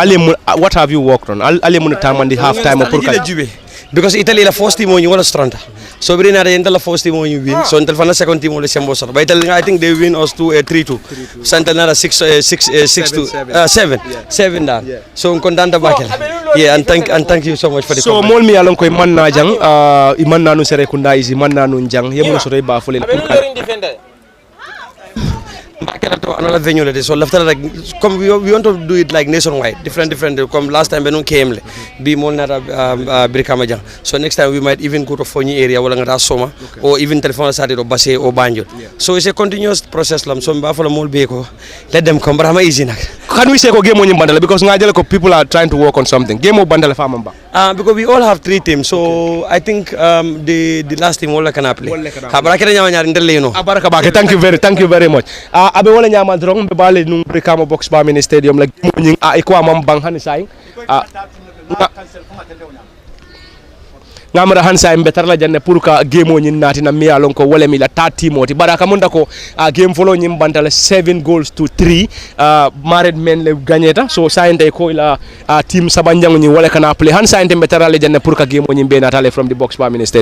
What have you worked on? Ali time on the half time because Italy la first team you want to stranda. So we na the first team you win. So until the second team will sembo sir. But I think they win us to 3-2. Santal na 6-2 7 da. So kondanda Bachelor. Yeah, and thank you so much for the so mol mi alon koy man na jang I man na nu sere kunda isi man na nu jang yemuno so ba fulel another venue like this. So after like come we want to do it like nationwide, different come last time when came be more na Brikama jang. So next time we might even go to Fonyi area wala ngata Soma or even telephone side or Basse or Banjul. So it's a continuous process lam so mba for mol be ko let them come brahma easy nak. Can we say ko game on bandala because ngajale ko people are trying to work on something. Game o bandala fa mamba. Because we all have 3 teams. So I think the last team all can play. Baraka nyama nyar ndelle no. Baraka bake. Thank you very much. Abe wala nyama drong be bale nung Brikama box ba mini stadium like mo nying iko amam bang han saing. Ngamara han saing betar la janne pour ka game o nyin nati na mi alon ko wala mi la 30 moti baraka munda ko game follow nyim bantala 7 goals to 3 married men le gagneta so sainte ko la team sabanjangu ni wala kana play han sainte betar la janne pour ka game o nyim be natale from the box ba mini stadium